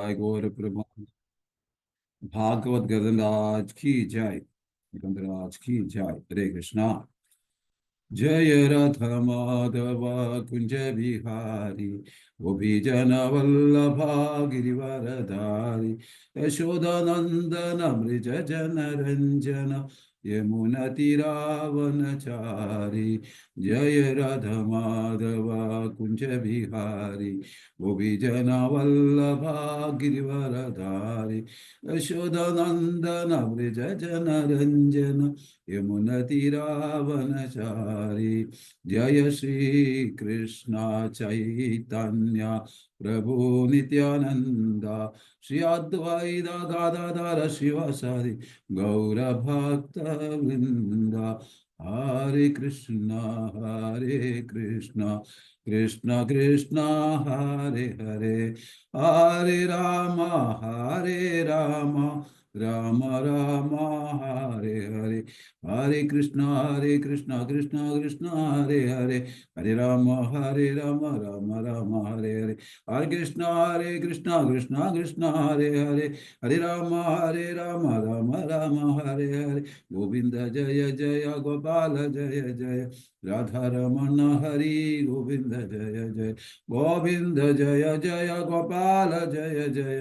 जय गौर प्रभु भागवत गंधराज की जय। गंधराज की जय। हरे कृष्णा। जय रथ माधव कुंज बिहारी गोपीजन वल्लभा गिरिवरधारी यशोदानंदन मृज जन रंजन यमुना तीरावनचारी। जय रथ माधव कुंज बिहारी गोपीजन वल्लभा गिरिवरधारी यशोदानंदन मृज जन रंजन यमुना तीरावनचारी। जय श्री कृष्ण चैतन्य प्रभु नित्यानंद श्री अद्वैत गदाधर शिवासादि गौर भक्त वृंद। हरे कृष्ण कृष्ण कृष्ण हरे हरे हरे राम राम राम हरे हरे। हरे कृष्ण कृष्ण कृष्ण हरे हरे हरे राम राम राम हरे हरे। हरे कृष्ण कृष्ण कृष्ण हरे हरे हरे राम राम राम हरे हरे। गोविंद जय जय गोपाल जय जय राधा रमण हरि गोविंद जय जय गोविंद जय जय गोपाल जय जय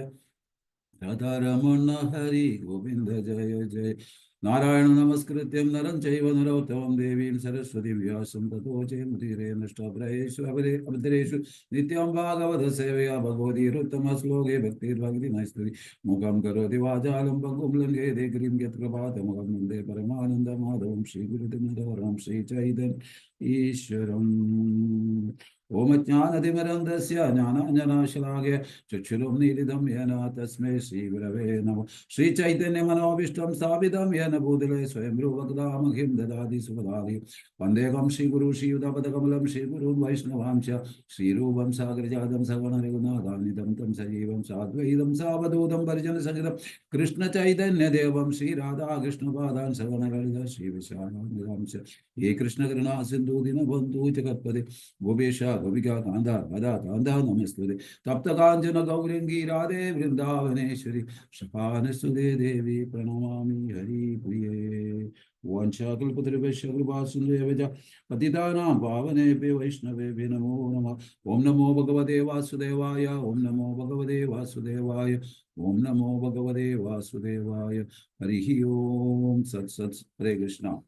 राधा रमण हरि गोविंद जय जय। नारायण नमस्कृत्यं नरं चैव नरोत्तमं देवीं सरस्वतीं व्यासं ततो जयमुदीरये नष्टप्रायेषु अभद्रेषु नित्यं भागवत सेवया भगवतीरुत्तमश्लोके भक्तिर्भक्ति नैस्तुति मुखं करोति वाचालं पङ्गुं लङ्घयते गिरिं यत्कृपातमहं वन्दे परमानन्दमाधवं श्रीगुरुतमोदवरं श्रीचैतन्य ईश्वरम्। ओम ज्ञानतिमिरन्धस्य ज्ञानाञ्जनशलाकया चक्षुरुन्मीलितं येन तस्मै श्रीगुरवे नमः। श्रीचैतन्यमनोभीष्टं स्थापितं येन भूतले स्वयं रूपकदामह्यं ददाति सुखदादि वन्देकं श्रीगुरु श्रीयुतपदकमलं श्रीगुरुं वैष्णवां च श्रीरूपं सागरजातं सगुणरघुनाथान्वितं तं सजीवं साद्वैतं सावधूतं परिजनसहितं कृष्णचैतन्यदेवं श्रीराधाकृष्णपादान् सगुणललिता श्रीविशाखान्वितां च ये कृष्णकरुणा सिन्धु दीनबन्धु जगत्पते गोपेश गोपिका कान्ता राधा कान्ता नमस्तुते तप्त कांचन गौरंगी राधे वृंदावनेश्वरी शपानसुदे देवी प्रणमामि हरि प्रिये। वाञ्छाकल्पतरुभ्यश्च कृपासिन्धुभ्यश्च पतितानां पावनेभ्यो वैष्णवेभ्यो नमो नमः। ओम नमो भगवते वासुदेवाय ओम नमो भगवते वासुदेवाय ओम नमो भगवते वासुदेवाय। हरिः ओम सत् सत्। हरे कृष्ण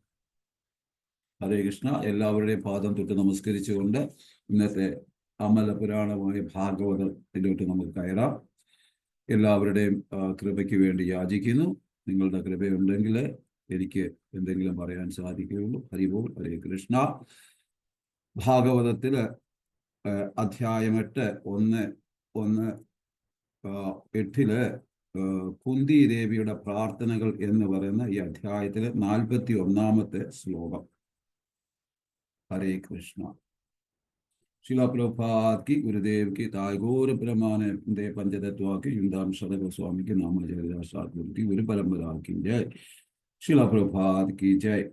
ഹരേ കൃഷ്ണ. എല്ലാവരുടെയും പാദം തൊട്ട് നമസ്കരിച്ചുകൊണ്ട് ഇന്നത്തെ അമല പുരാണമായ ഭാഗവതത്തിലോട്ട് നമുക്ക് കയറാം. എല്ലാവരുടെയും കൃപയ്ക്ക് വേണ്ടി യാചിക്കുന്നു. നിങ്ങളുടെ കൃപയുണ്ടെങ്കിൽ എനിക്ക് എന്തെങ്കിലും പറയാൻ സാധിക്കുകയുള്ളൂ. ഹരിബോൾ. ഹരേ കൃഷ്ണ. ഭാഗവതത്തില് അധ്യായം 8 കുന്തി ദേവിയുടെ പ്രാർത്ഥനകൾ എന്ന് പറയുന്ന ഈ അധ്യായത്തിലെ 41-ാമത്തെ ശ്ലോകം. हरे कृष्णा. शिला प्रभुपाद की गुरुदेव की तायगोर ब्रह्मानंदे पंचतत्वा की युंदाम सदगुरु गोस्वामी के नाम जयदास सतगुरु की गुरु परंपरा की जय। शिला प्रभुपाद की जय।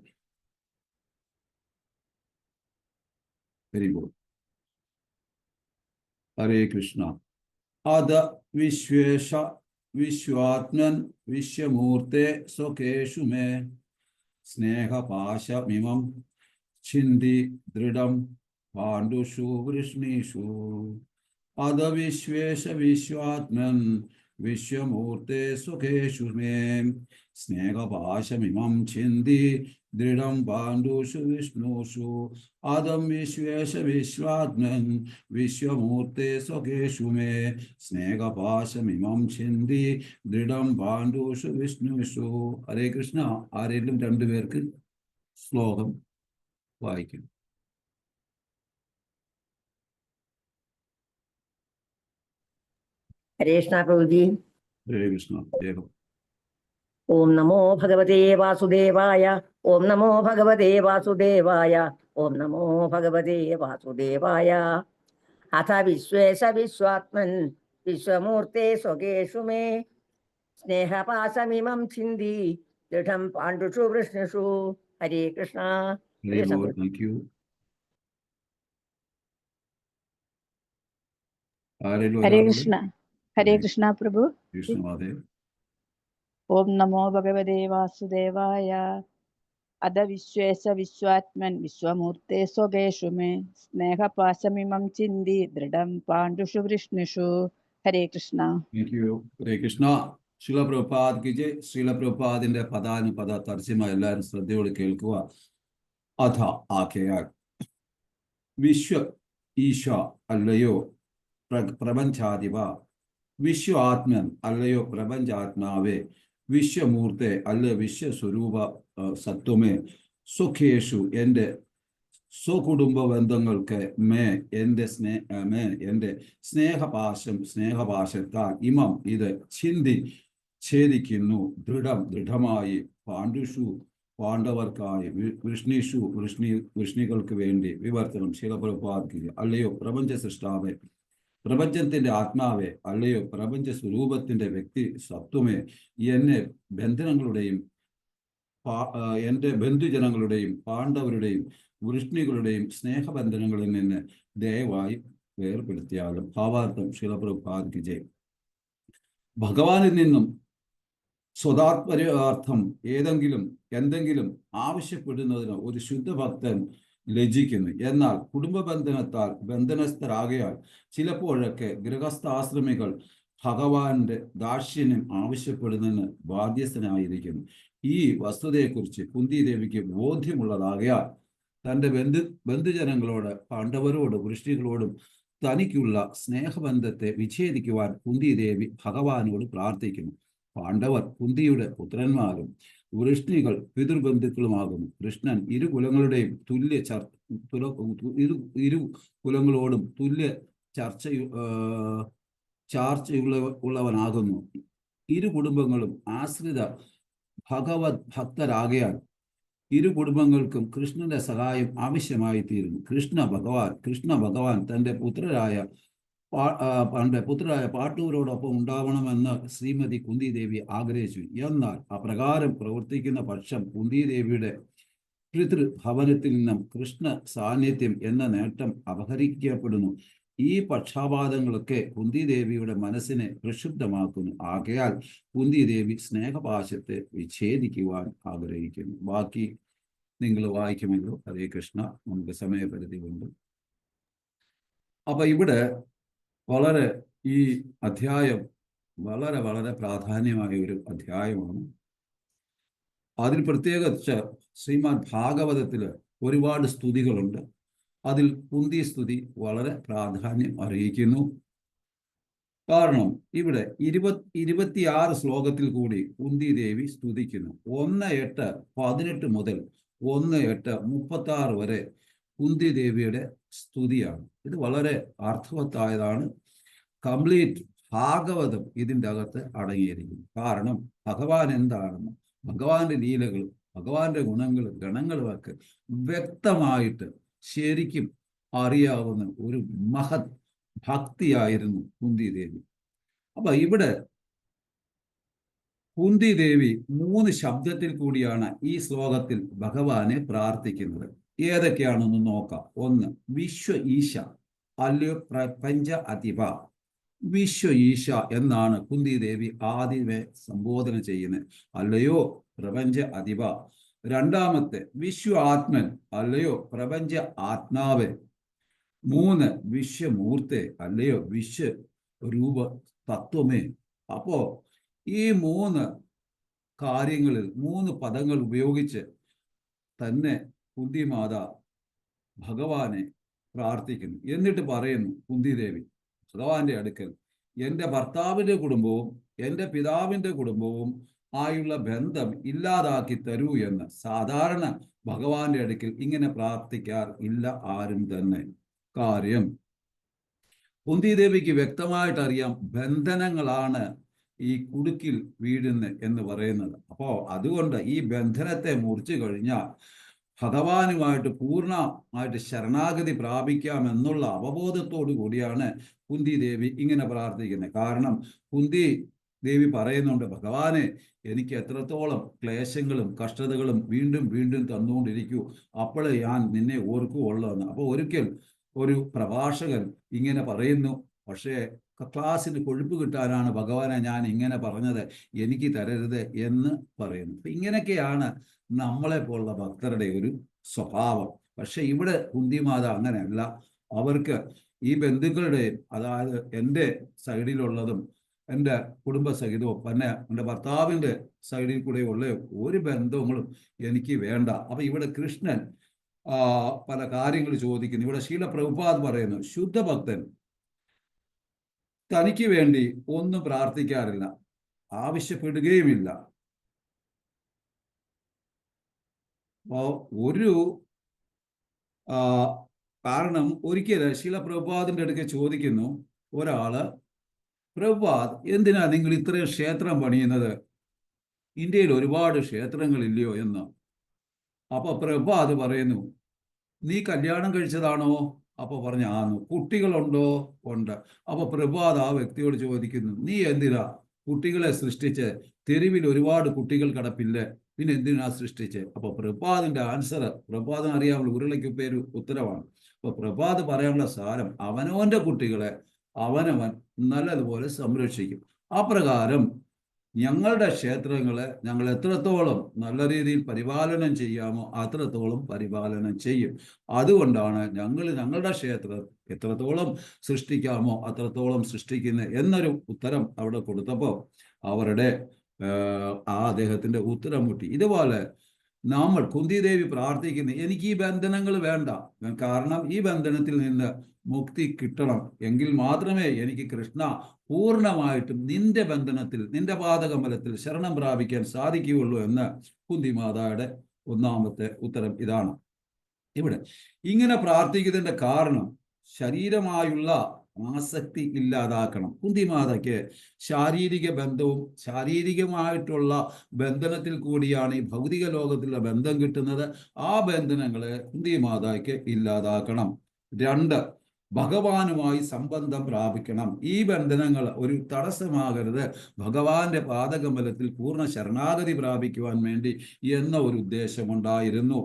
Very good. हरे कृष्णा. अद विश्वेश विश्वात्मन विश्वमूर्ते स्वकेशु में स्नेह पाशमिमं छिन्दी दृढ़ं पाण्डुषु वृष्णीषु। अद विश्वेश विश्वात्मन् विश्वमूर्ते सुखेषु मे स्नेहपाशमिमं छिन्दी दृढ़ं पाण्डुषु विष्णुषु। अदं विश्वेश विश्वात्मन् विश्वमूर्ते सुखेषु मे स्नेहपाशमिमं छिन्दी दृढ़ं पाण्डुषु विष्णुषु. हरे कृष्ण. ആരെങ്കിലും രണ്ടുപേർക്ക് ശ്ലോകം വായിക്കും? हरे कृष्णा प्रभु जी. हरे कृष्ण. ओम नमो भगवते वासुदेवाय ओम नमो भगवते वासुदेवाय ओम नमो भगवते वासुदेवाय. अथ विश्वेश विश्वात्मन् विश्वमूर्ते स्वकेषु मे स्नेहपाशमिमं छिन्दी दृढं पाण्डुषु वृष्णिषु. हरे कृष्णा. Thank you. हरे कृष्णा. ഹരേ കൃഷ്ണ പ്രഭു. കൃഷ്ണമാദേവ്. ഓം നമോ ഭഗവതേ വാസുദേവായ. അത വിശ്വേശ വിശ്വാത്മൻ വിശ്വമൂർത്തേ സ്വകേഷു മേ സ്നേഹപാശമിമം ചിന്തി ദൃഢം പാണ്ഡുഷു വൃഷ്ണിഷു. ഹരേ കൃഷ്ണ. ഹരേ കൃഷ്ണ. ശില പ്രഭുപാദ് കി ജയ്. ശില പ്രഭുപാദിന്റെ പദാനുപദ തർജ്ജിമ എല്ലാവരും ശ്രദ്ധയോട് കേൾക്കുക. അഥ ആകയാൽ വിശ്വ ഈശ അല്ലയോ പ്രപഞ്ചാധിപ, വിശ്വ ആത്മൻ അല്ലയോ പ്രപഞ്ചാത്മാവേ, വിശ്വമൂർത്തെ അല്ലയോ വിശ്വസ്വരൂപ സത്വമേ, സുഖേഷു എൻ്റെ സ്വകുടുംബ ബന്ധങ്ങൾക്ക് എൻ്റെ സ്നേഹപാശത്താൽ ഇമം ഇത് ഛേദിക്കുന്നു ദൃഢമായി പാണ്ഡുഷു പാണ്ഡവർക്കായി വൃഷ്ണികൾക്ക് വേണ്ടി. വിവർത്തനം. ശിലപ്രഭുപാദ് അല്ലയോ പ്രപഞ്ച സൃഷ്ടാവേ, പ്രപഞ്ചത്തിന്റെ ആത്മാവേ, അല്ലയോ പ്രപഞ്ച സ്വരൂപത്തിന്റെ വ്യക്തി സത്വമേ, എൻ്റെ ബന്ധുജനങ്ങളുടെയും പാണ്ഡവരുടെയും വൃഷ്ണികളുടെയും സ്നേഹബന്ധനങ്ങളിൽ നിന്ന് ദയവായി വേർപെടുത്തിയാലും. ഭാവാർത്ഥം. ശിലപ്രഭുപാദ് കി ജയ്. ഭഗവാനിൽ നിന്നും സ്വതാത്പര്യാർത്ഥം എന്തെങ്കിലും ആവശ്യപ്പെടുന്നതിന് ഒരു ശുദ്ധഭക്തൻ ലജ്ജിക്കുന്നു. എന്നാൽ കുടുംബ ബന്ധനത്താൽ ബന്ധനസ്ഥരാകയാൽ ചിലപ്പോഴൊക്കെ ഗൃഹസ്ഥാശ്രമികൾ ഭഗവാന്റെ ദാക്ഷിണ്യം ആവശ്യപ്പെടുന്നതിന് ബാധ്യസ്ഥനായിരിക്കുന്നു. ഈ വസ്തുതയെക്കുറിച്ച് കുന്തിദേവിക്ക് ബോധ്യമുള്ളതാകയാൽ തൻ്റെ ബന്ധുജനങ്ങളോട്, പാണ്ഡവരോടും വൃഷ്ണികളോടും തനിക്കുള്ള സ്നേഹബന്ധത്തെ വിച്ഛേദിക്കുവാൻ കുന്തിദേവി ഭഗവാനോട് പ്രാർത്ഥിക്കുന്നു. പാണ്ഡവർ കുന്തിയുടെ പുത്രന്മാരും വൃഷ്ണികൾ പിതൃബന്ധുക്കളുമാകുന്നു. കൃഷ്ണൻ ഇരു കുലങ്ങളോടും തുല്യ ചാർച്ചയുള്ളവനാകുന്നു. ഇരു കുടുംബങ്ങളും ആശ്രിത ഭഗവത് ഭക്തരാകയാൽ ഇരു കുടുംബങ്ങൾക്കും കൃഷ്ണന്റെ സഹായം ആവശ്യമായി തീരുന്നു. കൃഷ്ണ ഭഗവാൻ തൻ്റെ പുത്രരായ പാണ്ഡവരോടൊപ്പം ഉണ്ടാവണമെന്ന് ശ്രീമതി കുന്തിദേവി ആഗ്രഹിച്ചു. എന്നാൽ അപ്രകാരം പ്രവർത്തിക്കുന്ന പക്ഷം കുന്തിദേവിയുടെ പിതൃഭവനത്തിൽ നിന്നും കൃഷ്ണ സാന്നിധ്യം എന്ന നേട്ടം അപഹരിക്കപ്പെടുന്നു. ഈ പക്ഷാപാതങ്ങളൊക്കെ കുന്തിദേവിയുടെ മനസ്സിനെ പ്രക്ഷുബ്ധമാക്കുന്നു. ആകയാൽ കുന്തിദേവി സ്നേഹപാശത്തെ വിച്ഛേദിക്കുവാൻ ആഗ്രഹിക്കുന്നു. ബാക്കി നിങ്ങൾ വായിക്കുമല്ലോ. ഹരേ കൃഷ്ണ. നമുക്ക് സമയപരിധി ഉണ്ട്. അപ്പൊ ഇവിടെ ഈ അധ്യായം വളരെ വളരെ പ്രാധാന്യമായ ഒരു അധ്യായമാണ്. അതിൽ പ്രത്യേകിച്ച് ശ്രീമദ് ഭാഗവതത്തില് ഒരുപാട് സ്തുതികളുണ്ട്. അതിൽ കുന്തി സ്തുതി വളരെ പ്രാധാന്യം അറിയിക്കുന്നു. കാരണം ഇവിടെ 26 ശ്ലോകത്തിൽ കൂടി കുന്തി ദേവി സ്തുതിക്കുന്നു. 1:8-18 മുതൽ 1:8-36 വരെ കുന്തി ദേവിയുടെ സ്തുതിയാണ്. ഇത് വളരെ അർത്ഥവത്തായതാണ്. കംപ്ലീറ്റ് ഭാഗവതം ഇതിൻ്റെ അകത്ത് അടങ്ങിയിരിക്കുന്നു. കാരണം ഭഗവാൻ എന്താണെന്ന്, ഭഗവാന്റെ ലീലകളും ഭഗവാന്റെ ഗുണങ്ങളും ഗണങ്ങളുമൊക്കെ വ്യക്തമായിട്ട് ശരിക്കും അറിയാവുന്ന ഒരു മഹത് ഭക്തിയായിരുന്നു കുന്തി ദേവി. അപ്പൊ ഇവിടെ കുന്തി ദേവി 3 ശബ്ദത്തിൽ കൂടിയാണ് ഈ ശ്ലോകത്തിൽ ഭഗവാനെ പ്രാർത്ഥിക്കുന്നത്. ഏതൊക്കെയാണെന്ന് നോക്കാം. 1, വിശ്വ ഈശ അല്ലയോ പ്രപഞ്ച അധിപ. വിശ്വ ഈശ എന്നാണ് കുന്തി ദേവി ആദ്യമേ സംബോധന ചെയ്യുന്നത്. അല്ലയോ പ്രപഞ്ച അധിപ. രണ്ടാമത്തെ വിശ്വ ആത്മൻ അല്ലയോ പ്രപഞ്ച ആത്മാവ്. 3, വിശ്വമൂർത്തെ അല്ലയോ വിശ്വരൂപ തത്വമേ. അപ്പോ ഈ 3 കാര്യങ്ങളിൽ 3 പദങ്ങൾ ഉപയോഗിച്ച് തന്നെ കുന്തി മാത ഭഗവാനെ പ്രാർത്ഥിക്കുന്നു. എന്നിട്ട് പറയുന്നു കുന്തിദേവി ഭഗവാന്റെ അടുക്കൽ, എൻ്റെ ഭർത്താവിൻ്റെ കുടുംബവും എൻ്റെ പിതാവിൻ്റെ കുടുംബവും ആയുള്ള ബന്ധം ഇല്ലാതാക്കി തരൂ എന്ന്. സാധാരണ ഭഗവാന്റെ അടുക്കൽ ഇങ്ങനെ പ്രാർത്ഥിക്കാർ ഇല്ല ആരും തന്നെ. കാര്യം കുന്തിദേവിക്ക് വ്യക്തമായിട്ട് അറിയാം ബന്ധനങ്ങളാണ് ഈ കുടുക്കിൽ വീഴുന്നത് എന്ന് പറയുന്നത്. അപ്പോൾ അതുകൊണ്ട് ഈ ബന്ധനത്തെ മുറിച്ചു കഴിഞ്ഞാൽ ഭഗവാനുമായിട്ട് പൂർണ്ണമായിട്ട് ശരണാഗതി പ്രാപിക്കാമെന്നുള്ള അവബോധത്തോടു കൂടിയാണ് കുന്തി ദേവി ഇങ്ങനെ പ്രാർത്ഥിക്കുന്നത്. കാരണം കുന്തി ദേവി പറയുന്നുണ്ട്, ഭഗവാനെ എനിക്ക് എത്രത്തോളം ക്ലേശങ്ങളും കഷ്ടതകളും വീണ്ടും വീണ്ടും തന്നുകൊണ്ടിരിക്കൂ, അപ്പോഴേ ഞാൻ നിന്നെ ഓർക്കുകയുള്ളൂ എന്ന്. അപ്പോൾ ഒരിക്കൽ ഒരു പ്രഭാഷകൻ ഇങ്ങനെ പറയുന്നു, പക്ഷേ ക്ലാസ്സിന് കൊഴുപ്പ് കിട്ടാനാണ് ഭഗവാനെ ഞാൻ ഇങ്ങനെ പറഞ്ഞത്, എനിക്ക് തരരുത് എന്ന് പറയുന്നു. അപ്പൊ ഇങ്ങനെയൊക്കെയാണ് നമ്മളെ പോലുള്ള ഭക്തരുടെ ഒരു സ്വഭാവം. പക്ഷെ ഇവിടെ കുന്തിമാത അങ്ങനെയല്ല. അവർക്ക് ഈ ബന്ധുക്കളുടെയും, അതായത് എൻ്റെ സൈഡിലുള്ളതും എൻ്റെ കുടുംബസഹിതവും പിന്നെ എൻ്റെ ഭർത്താവിൻ്റെ സൈഡിൽ കൂടെയുള്ള ഒരു ബന്ധങ്ങളും എനിക്ക് വേണ്ട. അപ്പൊ ഇവിടെ കൃഷ്ണൻ പല കാര്യങ്ങൾ ചോദിക്കുന്നു. ഇവിടെ ശീല പ്രഭുപാദ് പറയുന്നു, ശുദ്ധഭക്തൻ തനിക്ക് വേണ്ടി ഒന്നും പ്രാർത്ഥിക്കാറില്ല, ആവശ്യപ്പെടുകയുമില്ല. അപ്പോ ഒരു കാരണം ഒരിക്കൽ ശീല പ്രഭുപാദിന്റെ അടുക്ക് ചോദിക്കുന്നു ഒരാള്, പ്രഭുപാദ് എന്തിനാ നിങ്ങൾ ഇത്രയും ക്ഷേത്രം പണിയുന്നത്, ഇന്ത്യയിൽ ഒരുപാട് ക്ഷേത്രങ്ങളില്ലയോ എന്ന്. അപ്പൊ പ്രഭുപാദ് പറയുന്നു, നീ കല്യാണം കഴിച്ചതാണോ? അപ്പൊ പറഞ്ഞു, ആന്നു. കുട്ടികളുണ്ടോ? ഉണ്ട്. അപ്പൊ പ്രഭുപാദ് ആ വ്യക്തിയോട് ചോദിക്കുന്നു, നീ എന്തിനാ കുട്ടികളെ സൃഷ്ടിച്ച്? തെരുവിൽ ഒരുപാട് കുട്ടികൾ കിടപ്പില്ലേ, പിന്നെ എന്തിനാ സൃഷ്ടിച്ച്? അപ്പൊ പ്രഭുപാദിന്റെ ആൻസർ, പ്രഭുപാദിന് അറിയാവുന്ന ഉരുളയ്ക്ക് പേര് ഉത്തരവാണ്. അപ്പൊ പ്രഭുപാദ് പറയാനുള്ള സാരം, അവനവന്റെ കുട്ടികളെ അവനവൻ നല്ലതുപോലെ സംരക്ഷിക്കും. അപ്രകാരം ഞങ്ങളുടെ ക്ഷേത്രങ്ങളെ ഞങ്ങൾ എത്രത്തോളം നല്ല രീതിയിൽ പരിപാലനം ചെയ്യാമോ അത്രത്തോളം പരിപാലനം ചെയ്യും. അതുകൊണ്ടാണ് ഞങ്ങൾ ഞങ്ങളുടെ ക്ഷേത്രം എത്രത്തോളം സൃഷ്ടിക്കാമോ അത്രത്തോളം സൃഷ്ടിക്കുന്നത് എന്നൊരു ഉത്തരം അവിടെ കൊടുത്തപ്പോൾ അവരുടെ അദ്ദേഹത്തിന്റെ ഉത്തരം മുട്ടി. ഇതുപോലെ നമ്മൾ കുന്തിദേവി പ്രാർത്ഥിക്കുന്നത്, എനിക്ക് ഈ ബന്ധനങ്ങൾ വേണ്ട, കാരണം ഈ ബന്ധനത്തിൽ നിന്ന് മുക്തി കിട്ടണം, എങ്കിൽ മാത്രമേ എനിക്ക് കൃഷ്ണ പൂർണ്ണമായിട്ടും നിന്റെ ബന്ധനത്തിൽ, നിന്റെ പാദകമലത്തിൽ ശരണം പ്രാപിക്കാൻ സാധിക്കുകയുള്ളൂ എന്ന് കുന്തിമാതയുടെ ഒന്നാമത്തെ ഉത്തരം ഇതാണ്. ഇവിടെ ഇങ്ങനെ പ്രാർത്ഥിക്കുന്നതിന്റെ കാരണം ശരീരമായുള്ള ആസക്തി ഇല്ലാതാക്കണം. കുന്തിമാതയ്ക്ക് ശാരീരിക ബന്ധവും ശാരീരികമായിട്ടുള്ള ബന്ധനത്തിൽ കൂടിയാണ് ഈ ഭൗതിക ലോകത്തിലുള്ള ബന്ധം കിട്ടുന്നത്. ആ ബന്ധനങ്ങളെ കുന്തിമാതയ്ക്ക് ഇല്ലാതാക്കണം. 2, ഭഗവാനുമായി സംബന്ധം പ്രാപിക്കണം. ഈ ബന്ധനങ്ങൾ ഒരു തടസ്സമാകരുത്, ഭഗവാന്റെ പാദകമലത്തിൽ പൂർണ്ണ ശരണാഗതി പ്രാപിക്കുവാൻ വേണ്ടി എന്ന ഒരു ഉദ്ദേശമുണ്ടായിരുന്നു.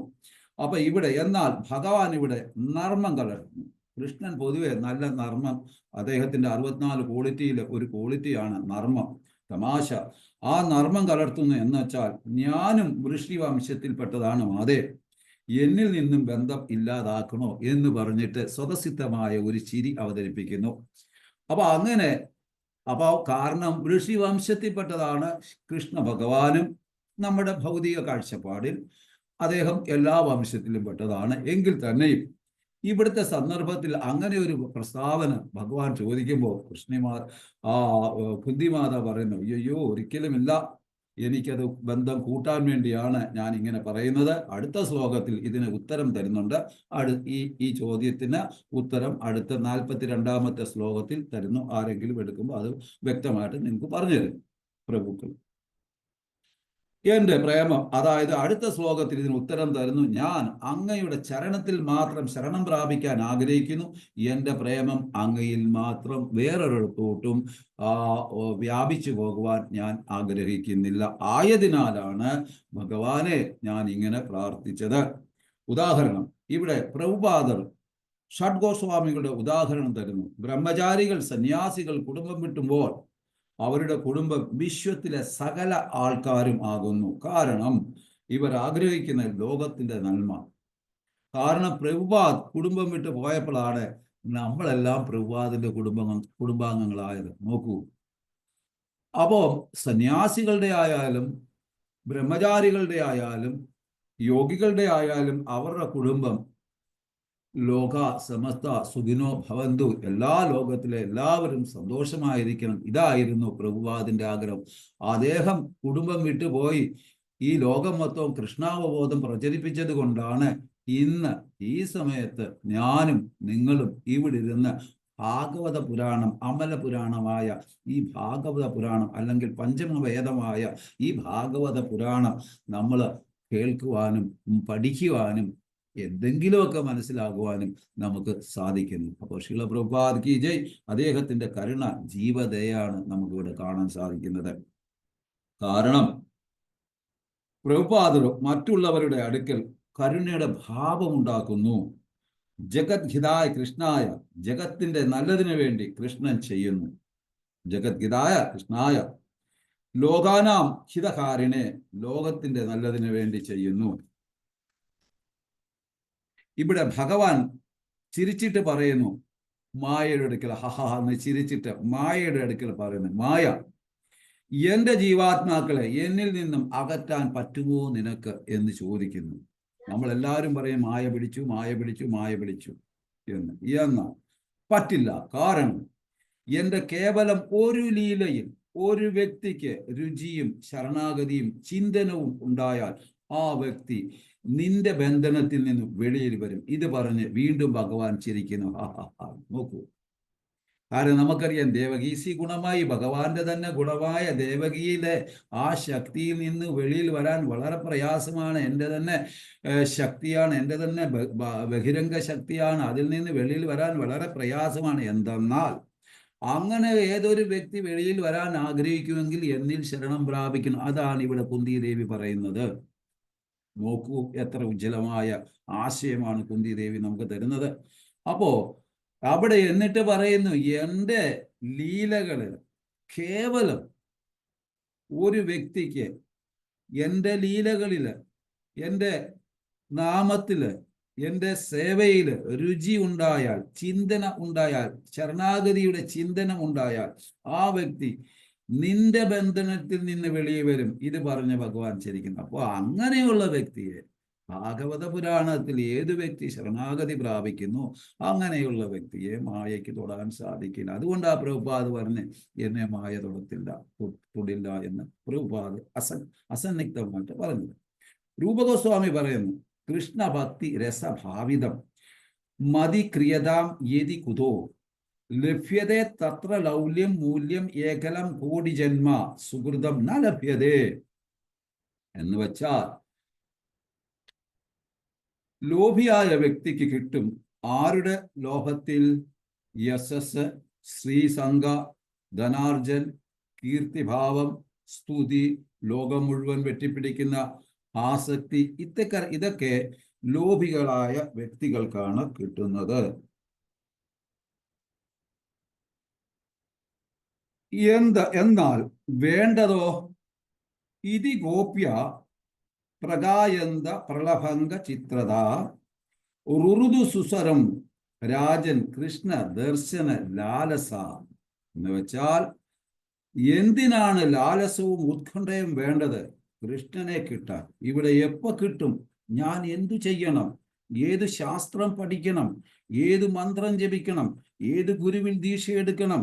അപ്പൊ ഇവിടെ എന്നാൽ ഭഗവാൻ ഇവിടെ നർമ്മം കലർത്തുന്നു. കൃഷ്ണൻ പൊതുവെ നല്ല നർമ്മം, അദ്ദേഹത്തിന്റെ 64 ക്വാളിറ്റിയിൽ ഒരു ക്വാളിറ്റിയാണ് നർമ്മം, തമാശ. ആ നർമ്മം കലർത്തുന്നു എന്ന് വെച്ചാൽ, ഞാനും ഋഷി വംശത്തിൽപ്പെട്ടതാണ്, അതെ, എന്നിൽ നിന്നും ബന്ധം ഇല്ലാതാക്കണോ എന്ന് പറഞ്ഞിട്ട് സ്വതസിദ്ധമായ ഒരു ചിരി അവതരിപ്പിക്കുന്നു. അപ്പൊ അങ്ങനെ കാരണം ഋഷി വംശത്തിൽപ്പെട്ടതാണ് കൃഷ്ണ ഭഗവാനും. നമ്മുടെ ഭൗതിക കാഴ്ചപ്പാടിൽ അദ്ദേഹം എല്ലാ വംശത്തിലും പെട്ടതാണ്. എങ്കിൽ തന്നെയും ഇവിടുത്തെ സന്ദർഭത്തിൽ അങ്ങനെ ഒരു പ്രസ്താവന ഭഗവാൻ ചോദിക്കുമ്പോൾ കുന്തിമാത പറയുന്നു, അയ്യോ ഒരിക്കലുമില്ല, എനിക്കത് ബന്ധം കൂട്ടാൻ വേണ്ടിയാണ് ഞാൻ ഇങ്ങനെ പറയുന്നത്. അടുത്ത ശ്ലോകത്തിൽ ഇതിന് ഉത്തരം തരുന്നുണ്ട്. ഈ ചോദ്യത്തിന് ഉത്തരം അടുത്ത 42ാമത്തെ ശ്ലോകത്തിൽ തരുന്നു. ആരെങ്കിലും എടുക്കുമ്പോൾ അത് വ്യക്തമായിട്ട് നിങ്ങൾക്ക് പറഞ്ഞു തരും പ്രഭുക്കൾ. എന്റെ പ്രേമം, അതായത് അടുത്ത ശ്ലോകത്തിൽ ഇതിന് ഉത്തരം തരുന്നു, ഞാൻ അങ്ങയുടെ ചരണത്തിൽ മാത്രം ശരണം പ്രാപിക്കാൻ ആഗ്രഹിക്കുന്നു. എൻ്റെ പ്രേമം അങ്ങയിൽ മാത്രം വേറൊരിടത്തോട്ടും വ്യാപിച്ചു പോകുവാൻ ഞാൻ ആഗ്രഹിക്കുന്നില്ല. ആയതിനാലാണ് ഭഗവാനെ ഞാൻ ഇങ്ങനെ പ്രാർത്ഥിച്ചത്. ഉദാഹരണം, ഇവിടെ പ്രഭുപാദർ ഷഡ്ഗോസ്വാമികളുടെ ഉദാഹരണം തരുന്നു. ബ്രഹ്മചാരികൾ സന്യാസികൾ കുടുംബം വിട്ടുമ്പോൾ അവരുടെ കുടുംബം വിശ്വത്തിലെ സകല ആൾക്കാരും ആകുന്നു. കാരണം ഇവർ ആഗ്രഹിക്കുന്ന ലോകത്തിന്റെ നന്മ. കാരണം പ്രഭുപാദ് കുടുംബം വിട്ട് പോയപ്പോഴാണ് നമ്മളെല്ലാം പ്രഭുപാദിന്റെ കുടുംബാംഗങ്ങളായത്. നോക്കൂ, അപ്പോ സന്യാസികളുടെ ആയാലും ബ്രഹ്മചാരികളുടെ ആയാലും യോഗികളുടെ ആയാലും അവരുടെ കുടുംബം ലോക സമസ്ത സുഖിനോ ഭവന്തു, എല്ലാ ലോകത്തിലെ എല്ലാവരും സന്തോഷമായിരിക്കണം. ഇതായിരുന്നു പ്രഭുപാദിന്റെ ആഗ്രഹം. അദ്ദേഹം കുടുംബം വിട്ടുപോയി ഈ ലോകം മൊത്തം കൃഷ്ണാവബോധം പ്രചരിപ്പിച്ചത് കൊണ്ടാണ് ഇന്ന് ഈ സമയത്ത് ഞാനും നിങ്ങളും ഇവിടെ ഇരുന്ന് ഭാഗവത പുരാണം, അമല പുരാണമായ ഈ ഭാഗവത പുരാണം അല്ലെങ്കിൽ പഞ്ചമവേദമായ ഈ ഭാഗവത പുരാണം നമ്മൾ കേൾക്കുവാനും പഠിക്കുവാനും എന്തെങ്കിലുമൊക്കെ മനസ്സിലാകുവാനും നമുക്ക് സാധിക്കുന്നു. അപ്പോൾ ശീല പ്രഭുപാദ് കി ജയ്. അദ്ദേഹത്തിന്റെ കരുണ ജീവദയാണ് നമുക്കിവിടെ കാണാൻ സാധിക്കുന്നത്. കാരണം പ്രഭുപാദർ മറ്റുള്ളവരുടെ അടുക്കൽ കരുണയുടെ ഭാവമുണ്ടാക്കുന്നു. ജഗത് ഹിതായ കൃഷ്ണായ, ജഗത്തിന്റെ നല്ലതിനു വേണ്ടി കൃഷ്ണൻ ചെയ്യുന്നു. ജഗത് ഹിതായ കൃഷ്ണായ ലോകാനാം ഹിതകാരിനെ, ലോകത്തിന്റെ നല്ലതിനു വേണ്ടി ചെയ്യുന്നു. ഇവിടെ ഭഗവാൻ ചിരിച്ചിട്ട് പറയുന്നു മായയുടെ അടുക്കൽ, ഹഹ എന്ന് ചിരിച്ചിട്ട് മായയുടെ അടുക്കൽ പറയുന്നു, മായ, എന്റെ ജീവാത്മാക്കളെ എന്നിൽ നിന്നും അകറ്റാൻ പറ്റുമോ നിനക്ക് എന്ന് ചോദിക്കുന്നു. നമ്മളെല്ലാവരും പറയും മായ പിടിച്ചു, മായ പിടിച്ചു, മായ പിടിച്ചു എന്ന്. എന്നാൽ പറ്റില്ല. കാരണം എൻ്റെ കേവലം ഒരു ലീലയിൽ ഒരു വ്യക്തിക്ക് രുചിയും ശരണാഗതിയും ചിന്തനവും ഉണ്ടായാൽ ആ വ്യക്തി നിന്റെ ബന്ധനത്തിൽ നിന്ന് വെളിയിൽ വരും. ഇത് പറഞ്ഞ് വീണ്ടും ഭഗവാൻ ചിരിക്കുന്നു. നോക്കൂ, കാരണം നമുക്കറിയാം ദേവകീസി ഗുണമായി, ഭഗവാന്റെ തന്നെ ഗുണമായ ദേവകിയിലെ ആ ശക്തിയിൽ നിന്ന് വെളിയിൽ വരാൻ വളരെ പ്രയാസമാണ്. എൻ്റെ തന്നെ ശക്തിയാണ്, എൻ്റെ തന്നെ ബഹിരംഗ ശക്തിയാണ്. അതിൽ നിന്ന് വെളിയിൽ വരാൻ വളരെ പ്രയാസമാണ്. എന്തെന്നാൽ അങ്ങനെ ഏതൊരു വ്യക്തി വെളിയിൽ വരാൻ ആഗ്രഹിക്കുമെങ്കിൽ എന്നിൽ ശരണം പ്രാപിക്കണം. അതാണ് ഇവിടെ കുന്തിദേവി പറയുന്നത്. നോക്കൂ, എത്ര ഉജ്ജ്വലമായ ആശയമാണ് കുന്തിദേവി നമുക്ക് തരുന്നത്. അപ്പോ അവിടെ എന്നിട്ട് പറയുന്നു, എൻ്റെ ലീലകളിൽ കേവലം ഒരു വ്യക്തിക്ക് എൻ്റെ ലീലകളിൽ, എൻ്റെ നാമത്തില്, എൻ്റെ സേവയിൽ രുചി ഉണ്ടായാൽ, ചിന്തന ഉണ്ടായാൽ, ശരണാഗതിയുടെ ചിന്തനം ഉണ്ടായാൽ ആ വ്യക്തി നിന്റെ ബന്ധനത്തിൽ നിന്ന് വെളിയെ വരും. ഇത് പറഞ്ഞ ഭഗവാൻ ചിരിക്കുന്നു. അപ്പോൾ അങ്ങനെയുള്ള വ്യക്തിയെ ഭാഗവത പുരാണത്തിൽ ഏത് വ്യക്തി ശരണാഗതി പ്രാപിക്കുന്നു അങ്ങനെയുള്ള വ്യക്തിയെ മായയ്ക്ക് തൊടാൻ സാധിക്കില്ല. അതുകൊണ്ട് ആ പ്രഭുപാദ് പറഞ്ഞ് എന്നെ മായ തൊടില്ല എന്ന് പ്രഭുപാദ് അസന്നിഗ്ധമായിട്ട് പറഞ്ഞത്. രൂപഗോസ്വാമി പറയുന്നു, കൃഷ്ണഭക്തി രസഭാവിതം മതി ക്രിയതാം യതി കുതോ ലഭ്യതേ തത്ര ലൗല്യം മൂല്യം ഏകലം കോടി ജന്മ സുഹൃതം ന ലഭ്യതേ. എന്ന് വച്ചാൽ ലോഭിയായ വ്യക്തിക്ക് കിട്ടും ആരുടെ ലോഭത്തിൽ? യശസ്, ശ്രീസംഗ, ധനാർജൻ, കീർത്തിഭാവം, സ്തുതി, ലോകം മുഴുവൻ വെട്ടിപ്പിടിക്കുന്ന ആസക്തി, ഇതൊക്കെ ലോഭികളായ വ്യക്തികൾക്കാണ് കിട്ടുന്നത്. എന്നാൽ വേണ്ടതോ ഇതി ഗോപ്യ പ്രകായന്ത പ്രളഭംഗ ചിത്രത റുരുദു സുസരം രാജൻ കൃഷ്ണ ദർശന ലാലസ. എന്ന് വെച്ചാൽ എന്തിനാണ് ലാലസവും ഉത്കണ്ഠയും വേണ്ടത്? കൃഷ്ണനെ കിട്ടാൻ. ഇവിടെ എപ്പോ കിട്ടും? ഞാൻ എന്തു ചെയ്യണം? ഏത് ശാസ്ത്രം പഠിക്കണം? ഏത് മന്ത്രം ജപിക്കണം? ഏത് ഗുരുവിൽ ദീക്ഷ എടുക്കണം?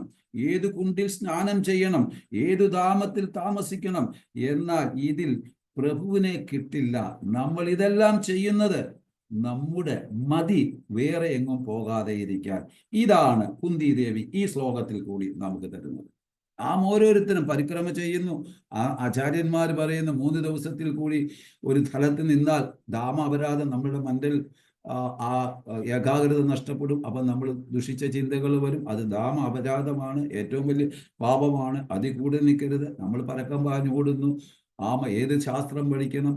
ഏത് കുണ്ടിൽ സ്നാനം ചെയ്യണം? ഏതു ധാമത്തിൽ താമസിക്കണം? എന്നാൽ ഇതിൽ പ്രഭുവിനെ കിട്ടില്ല. നമ്മൾ ഇതെല്ലാം ചെയ്യുന്നത് നമ്മുടെ മതി വേറെ എങ്ങും പോകാതെ ഇരിക്കാൻ. ഇതാണ് കുന്തിദേവി ഈ ശ്ലോകത്തിൽ കൂടി നമുക്ക് തരുന്നത്. ഓരോരുത്തരും പരിക്രമ ചെയ്യുന്നു. ആചാര്യന്മാർ പറയുന്നു 3 ദിവസത്തിൽ കൂടി ഒരു സ്ഥലത്ത് നിന്നാൽ ധാമാപരാധം നമ്മുടെ മനസ്സിൽ ആ ഏകാഗ്രത നഷ്ടപ്പെടും. അപ്പം നമ്മൾ ദുഷിച്ച ചിന്തകൾ വരും. അത് ധാമ അപരാധമാണ്, ഏറ്റവും വലിയ പാപമാണ്. അതിൽ കൂടെ നിൽക്കരുത്. നമ്മൾ പരക്കം പാഞ്ഞു ഓടുന്നു. ഏത് ശാസ്ത്രം പഠിക്കണം,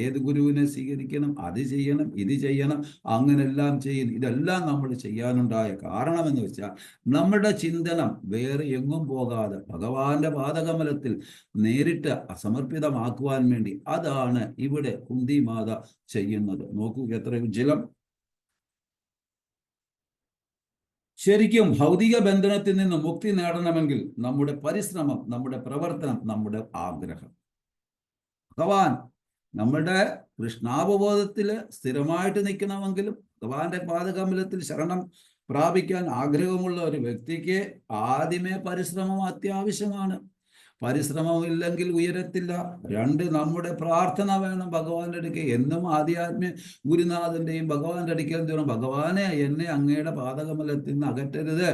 ഏത് ഗുരുവിനെ സ്വീകരിക്കണം, അത് ചെയ്യണം, ഇത് ചെയ്യണം, അങ്ങനെല്ലാം ചെയ്യുന്നു. ഇതെല്ലാം നമ്മൾ ചെയ്യാനുണ്ടായ കാരണമെന്ന് വെച്ചാൽ നമ്മുടെ ചിന്തനം വേറെ എങ്ങും പോകാതെ ഭഗവാന്റെ പാദകമലത്തിൽ നേരിട്ട് സമർപ്പിതമാക്കുവാൻ വേണ്ടി. അതാണ് ഇവിടെ കുന്തി മാത ചെയ്യുന്നത്. നോക്കൂ എത്ര ഉജ്ജ്വലം. ശരിക്കും ഭൗതിക ബന്ധനത്തിൽ നിന്ന് മുക്തി നേടണമെങ്കിൽ നമ്മുടെ പരിശ്രമം, നമ്മുടെ പ്രവർത്തനം, നമ്മുടെ ആഗ്രഹം. ഭഗവാൻ നമ്മുടെ കൃഷ്ണാവബോധത്തിൽ സ്ഥിരമായിട്ട് നിൽക്കണമെങ്കിലും ഭഗവാന്റെ പാദകമലത്തിൽ ശരണം പ്രാപിക്കാൻ ആഗ്രഹമുള്ള ഒരു വ്യക്തിക്ക് ആദ്യമേ പരിശ്രമം അത്യാവശ്യമാണ്. പരിശ്രമമില്ലെങ്കിൽ ഉയരത്തില്ല. 2, നമ്മുടെ പ്രാർത്ഥന വേണം ഭഗവാന്റെ അടുക്കൽ. എന്നും ആധ്യാത്മ്യ ഗുരുനാഥന്റെയും ഭഗവാന്റെ അടുക്കൽ തോന്നും, ഭഗവാനെ എന്നെ അങ്ങയുടെ പാദകമലത്തിൽ നിന്ന് അകറ്റരുത്.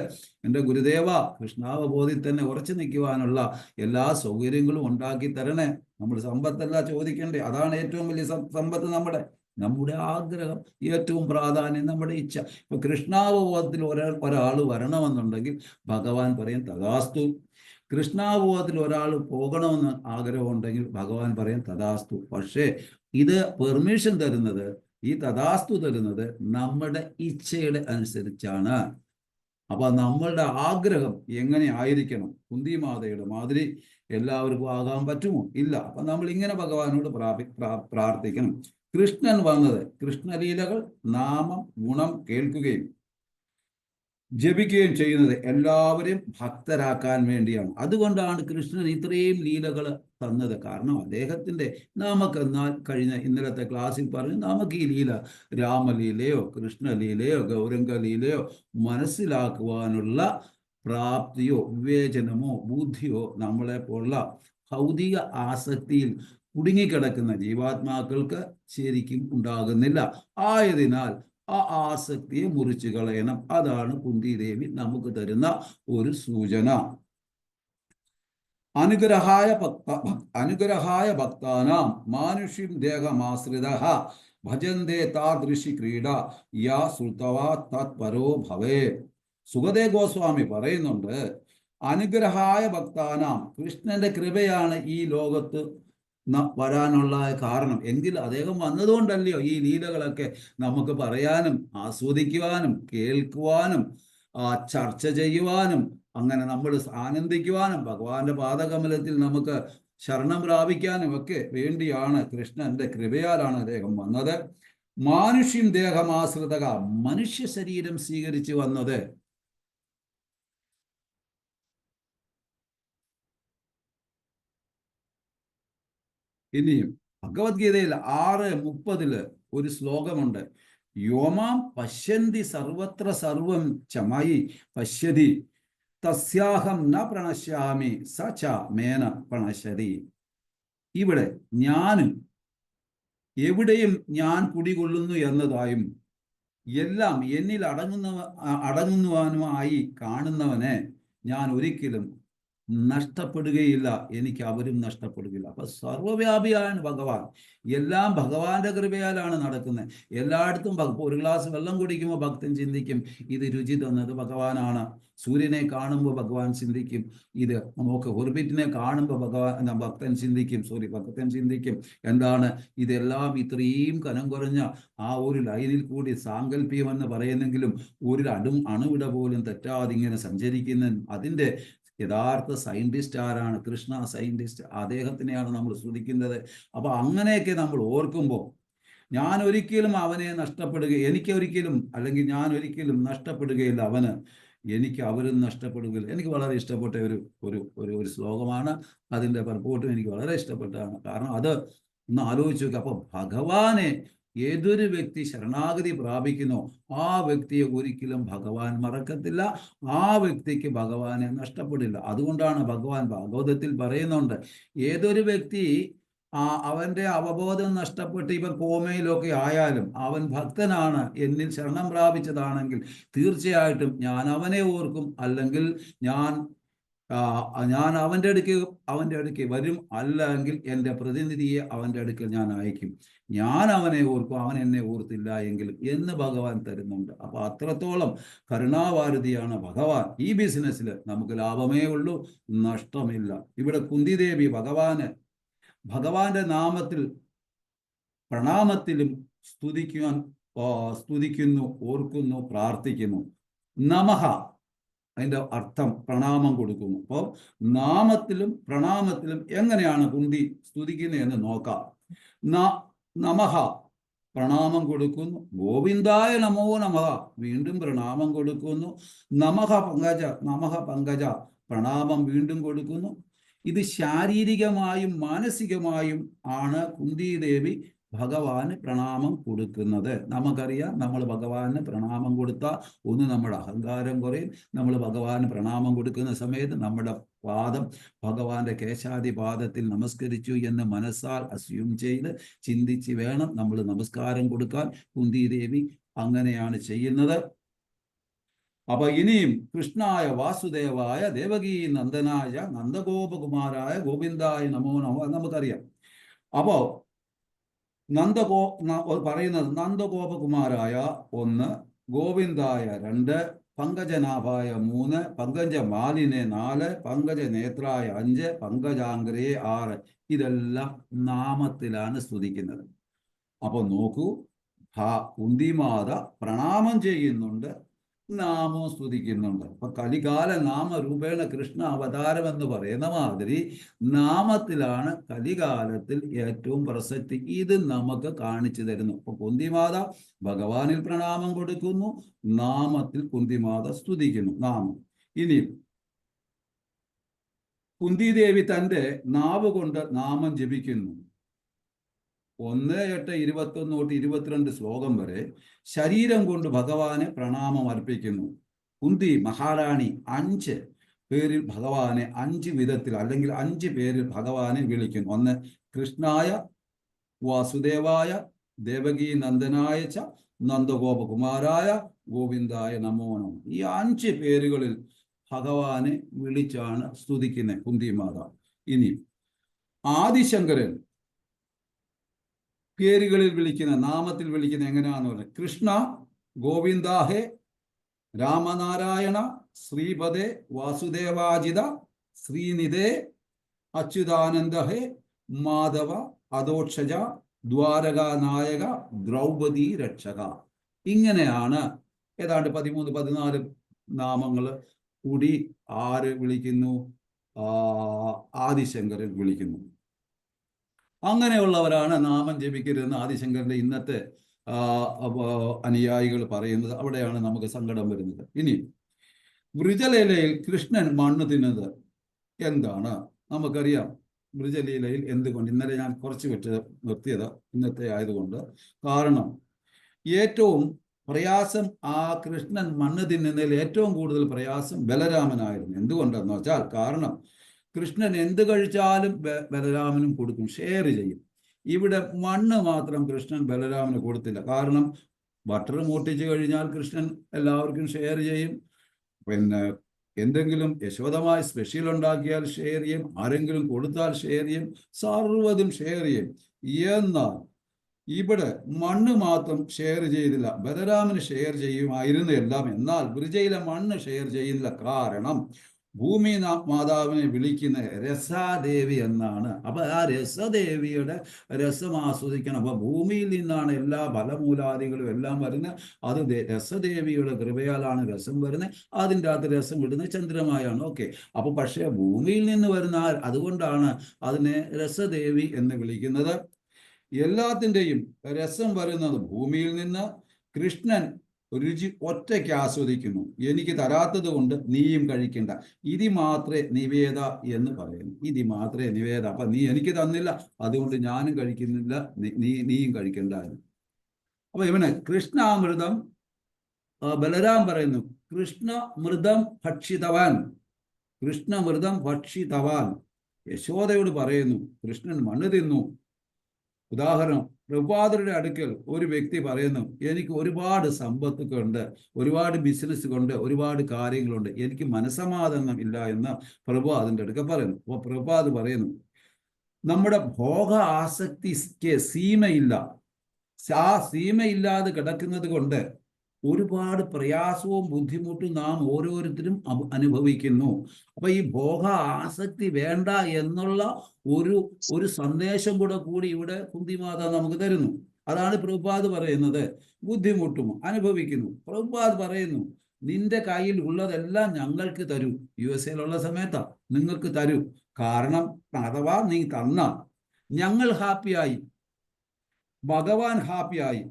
എൻ്റെ ഗുരുദേവ, കൃഷ്ണാവബോധത്തിൽ തന്നെ ഉറച്ചു നിൽക്കുവാനുള്ള എല്ലാ സൗകര്യങ്ങളും ഉണ്ടാക്കി തരണേ. നമ്മൾ സമ്പത്തല്ല ചോദിക്കണ്ടേ, അതാണ് ഏറ്റവും വലിയ സമ്പത്ത്. നമ്മുടെ ആഗ്രഹം, ഏറ്റവും പ്രാധാന്യം നമ്മുടെ ഇച്ഛ. ഇപ്പൊ കൃഷ്ണാവബോധത്തിൽ ഒരാൾ വരണമെന്നുണ്ടെങ്കിൽ ഭഗവാൻ പറയും തഥാസ്തു. കൃഷ്ണാവബോധത്തിൽ ഒരാൾ പോകണമെന്ന് ആഗ്രഹമുണ്ടെങ്കിൽ ഭഗവാൻ പറയും തഥാസ്തു. പക്ഷേ ഇത് പെർമിഷൻ തരുന്നത് ഈ തഥാസ്തു തരുന്നത് നമ്മുടെ ഇച്ഛയുടെ അനുസരിച്ചാണ്. അപ്പൊ നമ്മളുടെ ആഗ്രഹം എങ്ങനെ ആയിരിക്കണം? കുന്തിമാതയുടെ മാതിരി എല്ലാവർക്കും ആകാൻ പറ്റുമോ? ഇല്ല. അപ്പൊ നമ്മൾ ഇങ്ങനെ ഭഗവാനോട് പ്രാർത്ഥിക്കണം. കൃഷ്ണൻ വന്നത് കൃഷ്ണലീലകൾ, നാമം, ഗുണം കേൾക്കുകയും ജപിക്കുകയും ചെയ്യുന്നത് എല്ലാവരെയും ഭക്തരാക്കാൻ വേണ്ടിയാണ്. അതുകൊണ്ടാണ് കൃഷ്ണൻ ഇത്രയും ലീലകൾ തന്നത്. കാരണം അദ്ദേഹത്തിന്റെ നമുക്കെന്നാൽ ഇന്നലത്തെ ക്ലാസ്സിൽ പറഞ്ഞു, നമുക്ക് ഈ ലീല രാമലീലയോ കൃഷ്ണലീലയോ ഗൗരംഗലീലയോ മനസ്സിലാക്കുവാനുള്ള പ്രാപ്തിയോ വിവേചനമോ ബുദ്ധിയോ നമ്മളെ പോലുള്ള ഭൗതിക ആസക്തിയിൽ കുടുങ്ങിക്കിടക്കുന്ന ജീവാത്മാക്കൾക്ക് ശരിക്കും ഉണ്ടാകുന്നില്ല. ആയതിനാൽ ആ ആസക്തിയെ മുറിച്ചു കളയണം. അതാണ് കുന്തിദേവി നമുക്ക് തരുന്ന ഒരു സൂചന. അനുഗ്രഹായ ഭക്താനാം മാനുഷ്യം ദേഹമാശ്രിത ഭജന്തേ താദൃശി ക്രീഡ യാ സുൽത്തവാ തത്പരോ ഭവേ. സുഖദേവ് ഗോസ്വാമി പറയുന്നുണ്ട്, അനുഗ്രഹായ ഭക്താനാം, കൃഷ്ണന്റെ കൃപയാണ് ഈ ലോകത്ത് വരാനുള്ള കാരണം. എങ്കിൽ അദ്ദേഹം വന്നതുകൊണ്ടല്ലയോ ഈ ലീലകളൊക്കെ നമുക്ക് പറയാനും ആസ്വദിക്കുവാനും കേൾക്കുവാനും ചർച്ച ചെയ്യുവാനും അങ്ങനെ നമ്മൾ ആനന്ദിക്കുവാനും ഭഗവാന്റെ പാദകമലത്തിൽ നമുക്ക് ശരണം പ്രാപിക്കാനും ഒക്കെ വേണ്ടിയാണ്. കൃഷ്ണന്റെ കൃപയാലാണ് അദ്ദേഹം വന്നത്. മാനുഷ്യം ദേഹമാശ്രിതക, മനുഷ്യ ശരീരം സ്വീകരിച്ചു വന്നത്. ഇനിയും ഭഗവത്ഗീതയിൽ 6:30 ഒരു ശ്ലോകമുണ്ട്. യോമാം പശ്യന്തി സർവത്ര സർവം ചമയി പശ്യതി തസ്യാഹം ന പ്രണശ്യാമി സ ച മേന പ്രണശ്യതി. ഇവിടെ ഞാനും എവിടെയും ഞാൻ കുടികൊള്ളുന്നു എന്നതായും എല്ലാം എന്നിൽ അടങ്ങുന്നുവാനുമായി കാണുന്നവനെ ഞാൻ ഒരിക്കലും നഷ്ടപ്പെടുകയില്ല, എനിക്ക് അവരും നഷ്ടപ്പെടുകയില്ല. അപ്പൊ സർവ്വവ്യാപിയാണ് ഭഗവാൻ. എല്ലാം ഭഗവാന്റെ കൃപയാലാണ് നടക്കുന്നത്. എല്ലായിടത്തും ഒരു ഗ്ലാസ് വെള്ളം കുടിക്കുമ്പോൾ ഭക്തൻ ചിന്തിക്കും ഇത് രുചി തന്നത് ഭഗവാനാണ്. സൂര്യനെ കാണുമ്പോൾ ഭഗവാൻ ചിന്തിക്കും ഇത് നമുക്ക്. ഓർബിറ്റിനെ കാണുമ്പോൾ ഭക്തൻ ചിന്തിക്കും എന്താണ് ഇതെല്ലാം ഇത്രയും കനം കുറഞ്ഞ ആ ഒരു ലൈനിൽ കൂടി സാങ്കല്പികം എന്ന് പറയുന്നെങ്കിലും ഒരു അണുവിട പോലും തെറ്റാതെ ഇങ്ങനെ സഞ്ചരിക്കുന്ന അതിൻ്റെ യഥാർത്ഥ സയന്റിസ്റ്റ് ആരാണ്? കൃഷ്ണ സയന്റിസ്റ്റ്. അദ്ദേഹത്തിനെയാണ് നമ്മൾ സ്തുതിക്കുന്നത്. അപ്പൊ അങ്ങനെയൊക്കെ നമ്മൾ ഓർക്കുമ്പോൾ ഞാൻ ഒരിക്കലും അവനെ ഞാൻ ഒരിക്കലും നഷ്ടപ്പെടുകയില്ല, അവന് എനിക്ക് അവരും നഷ്ടപ്പെടുകയില്ല. എനിക്ക് വളരെ ഇഷ്ടപ്പെട്ട ഒരു ശ്ലോകമാണ്. അതിൻ്റെ പർപ്പോട്ടും എനിക്ക് വളരെ ഇഷ്ടപ്പെട്ടതാണ്. കാരണം അത് ഒന്ന് ആലോചിച്ച് നോക്കുക. അപ്പൊ ഭഗവാനെ ഏതൊരു വ്യക്തി ശരണാഗതി പ്രാപിക്കുന്നോ ആ വ്യക്തിയെ ഒരിക്കലും ഭഗവാൻ മറക്കത്തില്ല, ആ വ്യക്തിക്ക് ഭഗവാനെ നഷ്ടപ്പെടില്ല. അതുകൊണ്ടാണ് ഭഗവാൻ ഭാഗവതത്തിൽ പറയുന്നുണ്ട്, ഏതൊരു വ്യക്തി അവന്റെ അവബോധം നഷ്ടപ്പെട്ട് ഇവൻ കോമയിലൊക്കെ ആയാലും അവൻ ഭക്തനാണ്, എന്നിൽ ശരണം പ്രാപിച്ചതാണെങ്കിൽ തീർച്ചയായിട്ടും ഞാൻ അവനെ ഓർക്കും, അല്ലെങ്കിൽ ഞാൻ അവൻ്റെ അടുക്ക് വരും, അല്ലെങ്കിൽ എൻ്റെ പ്രതിനിധിയെ അവൻ്റെ അടുക്കൽ ഞാൻ അയക്കും. ഞാൻ അവനെ ഓർക്കും, അവൻ എന്നെ ഓർത്തില്ല എങ്കിലും എന്ന് ഭഗവാൻ തരുന്നുണ്ട്. അപ്പൊ അത്രത്തോളം കരുണാവാരുതിയാണ് ഭഗവാൻ. ഈ ബിസിനസ്സിൽ നമുക്ക് ലാഭമേ ഉള്ളൂ, നഷ്ടമില്ല. ഇവിടെ കുന്തിദേവി ഭഗവാന്റെ നാമത്തിൽ പ്രണാമത്തിലും സ്തുതിക്കുന്നു, ഓർക്കുന്നു, പ്രാർത്ഥിക്കുന്നു. നമഃ, അതിൻ്റെ അർത്ഥം പ്രണാമം കൊടുക്കുന്നു. അപ്പോൾ നാമത്തിലും പ്രണാമത്തിലും എങ്ങനെയാണ് കുന്തി സ്തുതിക്കുന്നത് എന്ന് നോക്കാം. നമഃ, പ്രണാമം കൊടുക്കുന്നു. ഗോവിന്ദായ നമോ നമഃ, വീണ്ടും പ്രണാമം കൊടുക്കുന്നു. നമഃ പങ്കജ, പ്രണാമം വീണ്ടും കൊടുക്കുന്നു. ഇത് ശാരീരികമായും മാനസികമായും ആണ് കുന്തിദേവി ഭഗവാന് പ്രണാമം കൊടുക്കുന്നത്. നമുക്കറിയാം, നമ്മൾ ഭഗവാന് പ്രണാമം കൊടുത്താൽ ഒന്ന് നമ്മുടെ അഹങ്കാരം കുറയും. നമ്മൾ ഭഗവാന് പ്രണാമം കൊടുക്കുന്ന സമയത്ത് നമ്മുടെ പാദം ഭഗവാന്റെ കേശാദി പാദത്തിൽ നമസ്കരിച്ചു എന്ന് മനസ്സാൽ അസ്യൂം ചെയ്ത് ചിന്തിച്ച് വേണം നമ്മൾ നമസ്കാരം കൊടുക്കാൻ. കുന്തിദേവി അങ്ങനെയാണ് ചെയ്യുന്നത്. അപ്പൊ ഇനിയും കൃഷ്ണായ വാസുദേവായ ദേവകീ നന്ദനായ നന്ദഗോപകുമാരായ ഗോവിന്ദായ നമോ നമോ നമുക്കറിയാം. അപ്പോ പറയുന്നത് നന്ദഗോപകുമാരായ 1, ഗോവിന്ദായ 2, പങ്കജനാഭായ 3, പങ്കജമാലിനെ 4, പങ്കജനേത്രായ 5, പങ്കജാംഗ്രയെ 6. ഇതെല്ലാം നാമത്തിലാണ് സ്തുതിക്കുന്നത്. അപ്പൊ നോക്കൂ, കുന്തിമാത പ്രണാമം ചെയ്യുന്നുണ്ട്, നാമവും സ്തുതിക്കുന്നുണ്ട്. അപ്പൊ കലികാല നാമരൂപേണ കൃഷ്ണ അവതാരം എന്ന് പറയുന്ന മാതിരി നാമത്തിലാണ് കലികാലത്തിൽ ഏറ്റവും പ്രസക്തി. ഇത് നമുക്ക് കാണിച്ചു തരുന്നു. അപ്പൊ കുന്തിമാത ഭഗവാനിൽ പ്രണാമം കൊടുക്കുന്നു, നാമത്തിൽ കുന്തിമാത സ്തുതിക്കുന്നു. നാമം. ഇനി കുന്തിദേവി തൻ്റെ നാവ് കൊണ്ട് നാമം ജപിക്കുന്നു. 1:8, 21 തൊട്ട് 22 ശ്ലോകം വരെ ശരീരം കൊണ്ട് ഭഗവാനെ പ്രണാമം അർപ്പിക്കുന്നു. കുന്തി മഹാറാണി 5 പേരിൽ ഭഗവാനെ 5 വിധത്തിൽ അല്ലെങ്കിൽ 5 പേരിൽ ഭഗവാനെ വിളിക്കുന്നു. 1 കൃഷ്ണായ, വാസുദേവായ, ദേവകീ നന്ദനായ ച നന്ദഗോപകുമാരായ ഗോവിന്ദായ നമോ നമഃ. ഈ 5 പേരുകളിൽ ഭഗവാനെ വിളിച്ചാണ് സ്തുതിക്കുന്നത് കുന്തിമാത. ഇനി ആദിശങ്കരൻ പേരുകളിൽ വിളിക്കുന്ന, നാമത്തിൽ വിളിക്കുന്ന എങ്ങനെയാണെന്ന് പറഞ്ഞാൽ കൃഷ്ണ ഗോവിന്ദാഹേ രാമനാരായണ ശ്രീപദേ വാസുദേവാജിത ശ്രീനിധേ അച്യുതാനന്ദഹേ മാധവ അദോക്ഷജ ദ്വാരകാനായക ദ്രൗപദി രക്ഷക. ഇങ്ങനെയാണ് ഏതാണ്ട് 13-14 നാമങ്ങൾ കൂടി ആര് വിളിക്കുന്നു? ആദിശങ്കരൻ വിളിക്കുന്നു. അങ്ങനെയുള്ളവരാണ് നാമം ജപിക്കരുതെന്ന് ആദിശങ്കരന്റെ ഇന്നത്തെ അനുയായികൾ പറയുന്നത്. അവിടെയാണ് നമുക്ക് സങ്കടം വരുന്നത്. ഇനി വൃജലീലയിൽ കൃഷ്ണൻ മണ്ണ് തിന്നത് എന്താണ്? നമുക്കറിയാം വൃജലീലയിൽ എന്തുകൊണ്ട്. ഇന്നലെ ഞാൻ കുറച്ച് വിട്ട് നിർത്തിയത് ഇന്നത്തെ ആയതുകൊണ്ട്. കാരണം ഏറ്റവും പ്രയാസം ആ കൃഷ്ണൻ മണ്ണ് തിന്നുന്നതിൽ ഏറ്റവും കൂടുതൽ പ്രയാസം ബലരാമനായിരുന്നു. എന്തുകൊണ്ടെന്ന് വെച്ചാൽ കാരണം കൃഷ്ണൻ എന്ത് കഴിച്ചാലും ബലരാമനും കൊടുക്കും, ഷെയർ ചെയ്യും. ഇവിടെ മണ്ണ് മാത്രം കൃഷ്ണൻ ബലരാമന് കൊടുത്തില്ല. കാരണം ബട്ടർ മൂട്ടിച്ച് കഴിഞ്ഞാൽ കൃഷ്ണൻ എല്ലാവർക്കും ഷെയർ ചെയ്യും. പിന്നെ എന്തെങ്കിലും യശോദമായി സ്പെഷ്യൽ ഉണ്ടാക്കിയാൽ ഷെയർ ചെയ്യും, ആരെങ്കിലും കൊടുത്താൽ ഷെയർ ചെയ്യും, സർവ്വതും ഷെയർ ചെയ്യും. എന്നാൽ ഇവിടെ മണ്ണ് മാത്രം ഷെയർ ചെയ്തില്ല. ബലരാമന് ഷെയർ ചെയ്യുമായിരുന്നു എല്ലാം. എന്നാൽ വൃജയിലെ മണ്ണ് ഷെയർ ചെയ്യില്ല. കാരണം ഭൂമി മാതാവിനെ വിളിക്കുന്ന രസാദേവി എന്നാണ്. അപ്പൊ ആ രസദേവിയുടെ രസം ആസ്വദിക്കണം. അപ്പൊ ഭൂമിയിൽ നിന്നാണ് എല്ലാ ഫലമൂലാദികളും എല്ലാം വരുന്നത്. അത് രസദേവിയുടെ കൃപയാലാണ് രസം വരുന്നത്. അതിൻ്റെ അകത്ത് രസം വിടുന്നത് ചന്ദ്രമായാണ്. ഓക്കെ. അപ്പൊ പക്ഷേ ഭൂമിയിൽ നിന്ന് വരുന്ന അതുകൊണ്ടാണ് അതിനെ രസദേവി എന്ന് വിളിക്കുന്നത്. എല്ലാത്തിൻ്റെയും രസം വരുന്നത് ഭൂമിയിൽ നിന്ന്. കൃഷ്ണൻ രുചി ഒറ്റയ്ക്ക് ആസ്വദിക്കുന്നു. എനിക്ക് തരാത്തത് കൊണ്ട് നീയും കഴിക്കണ്ട, ഇതി മാത്രേ നിവേദ എന്ന് പറയുന്നു. ഇതി മാത്രേ നിവേദ. അപ്പൊ നീ എനിക്ക് തന്നില്ല, അതുകൊണ്ട് ഞാനും കഴിക്കുന്നില്ല, നീയും കഴിക്കണ്ട. അപ്പൊ ഇവന് കൃഷ്ണാമൃതം ബലരാം പറയുന്നു കൃഷ്ണമൃതം ഭക്ഷിതവാൻ, കൃഷ്ണമൃതം ഭക്ഷിതവാൻ. യശോദയോട് പറയുന്നു കൃഷ്ണൻ മണ്ണ് തിന്നു. ഉദാഹരണം, പ്രഭുപാദരുടെ അടുക്കൽ ഒരു വ്യക്തി പറയുന്നു എനിക്ക് ഒരുപാട് സമ്പത്തൊക്കെ ഉണ്ട്, ഒരുപാട് ബിസിനസ് കൊണ്ട്, ഒരുപാട് കാര്യങ്ങളുണ്ട്, എനിക്ക് മനസമാധാനം ഇല്ല എന്ന് പ്രഭുപാദിന്റെ അടുക്കൽ പറയുന്നു. അപ്പോൾ പ്രഭുപാദ് പറയുന്നു നമ്മുടെ ഭോഗ ആസക്തിക്ക് സീമയില്ല. ആ സീമയില്ലാതെ കിടക്കുന്നത് കൊണ്ട് ഒരുപാട് പ്രയാസവും ബുദ്ധിമുട്ടും നാം ഓരോരുത്തരും അനുഭവിക്കുന്നു. അപ്പൊ ഈ ഭോഗ ആസക്തി വേണ്ട എന്നുള്ള ഒരു സന്ദേശം കൂടി ഇവിടെ കുന്തിമാത നമുക്ക് തരുന്നു. അതാണ് പ്രഭുപാദ് പറയുന്നത്. ബുദ്ധിമുട്ടും അനുഭവിക്കുന്നു. പ്രഭുപാദ് പറയുന്നു നിന്റെ കയ്യിൽ ഉള്ളതെല്ലാം ഞങ്ങൾക്ക് തരൂ. USA സമയത്താ നിങ്ങൾക്ക് തരൂ. കാരണം അഥവാ നീ തന്ന ഞങ്ങൾ ഹാപ്പിയായി, ഭഗവാൻ ഹാപ്പിയായി,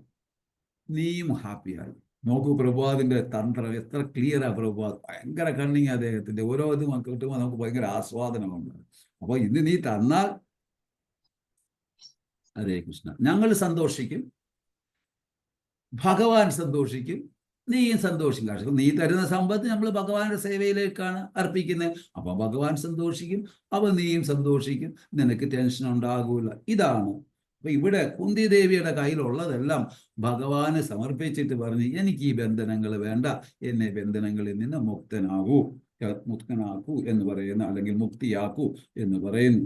നീയും ഹാപ്പിയായി. നോക്കൂ പ്രഭുപാദിന്റെ തന്ത്രം എത്ര ക്ലിയറാ. പ്രഭുപാദ് ഭയങ്കര കണ്ണിങ് അദ്ദേഹത്തിന്റെ. ഓരോ ഇതും കിട്ടുമ്പോൾ നമുക്ക് ഭയങ്കര ആസ്വാദനമുണ്ട്. അപ്പൊ ഇന്ന് നീ തന്നാൽ ഹരേ കൃഷ്ണ, ഞങ്ങൾ സന്തോഷിക്കും, ഭഗവാൻ സന്തോഷിക്കും, നീയും സന്തോഷിക്കും. കാരണം നീ തരുന്ന സമ്പത്ത് നമ്മൾ ഭഗവാന്റെ സേവയിലേക്കാണ് അർപ്പിക്കുന്നത്. അപ്പൊ ഭഗവാൻ സന്തോഷിക്കും, അപ്പൊ നീയും സന്തോഷിക്കും, നിനക്ക് ടെൻഷൻ ഉണ്ടാകൂല. ഇതാണ്. അപ്പൊ ഇവിടെ കുന്തി ദേവിയുടെ കയ്യിലുള്ളതെല്ലാം ഭഗവാന് സമർപ്പിച്ചിട്ട് പറഞ്ഞ് എനിക്ക് ഈ ബന്ധനങ്ങൾ വേണ്ട, എന്നെ ബന്ധനങ്ങളിൽ നിന്ന് മുക്തനാക്കൂ എന്ന് പറയുന്ന, അല്ലെങ്കിൽ മുക്തിയാക്കൂ എന്ന് പറയുന്നു.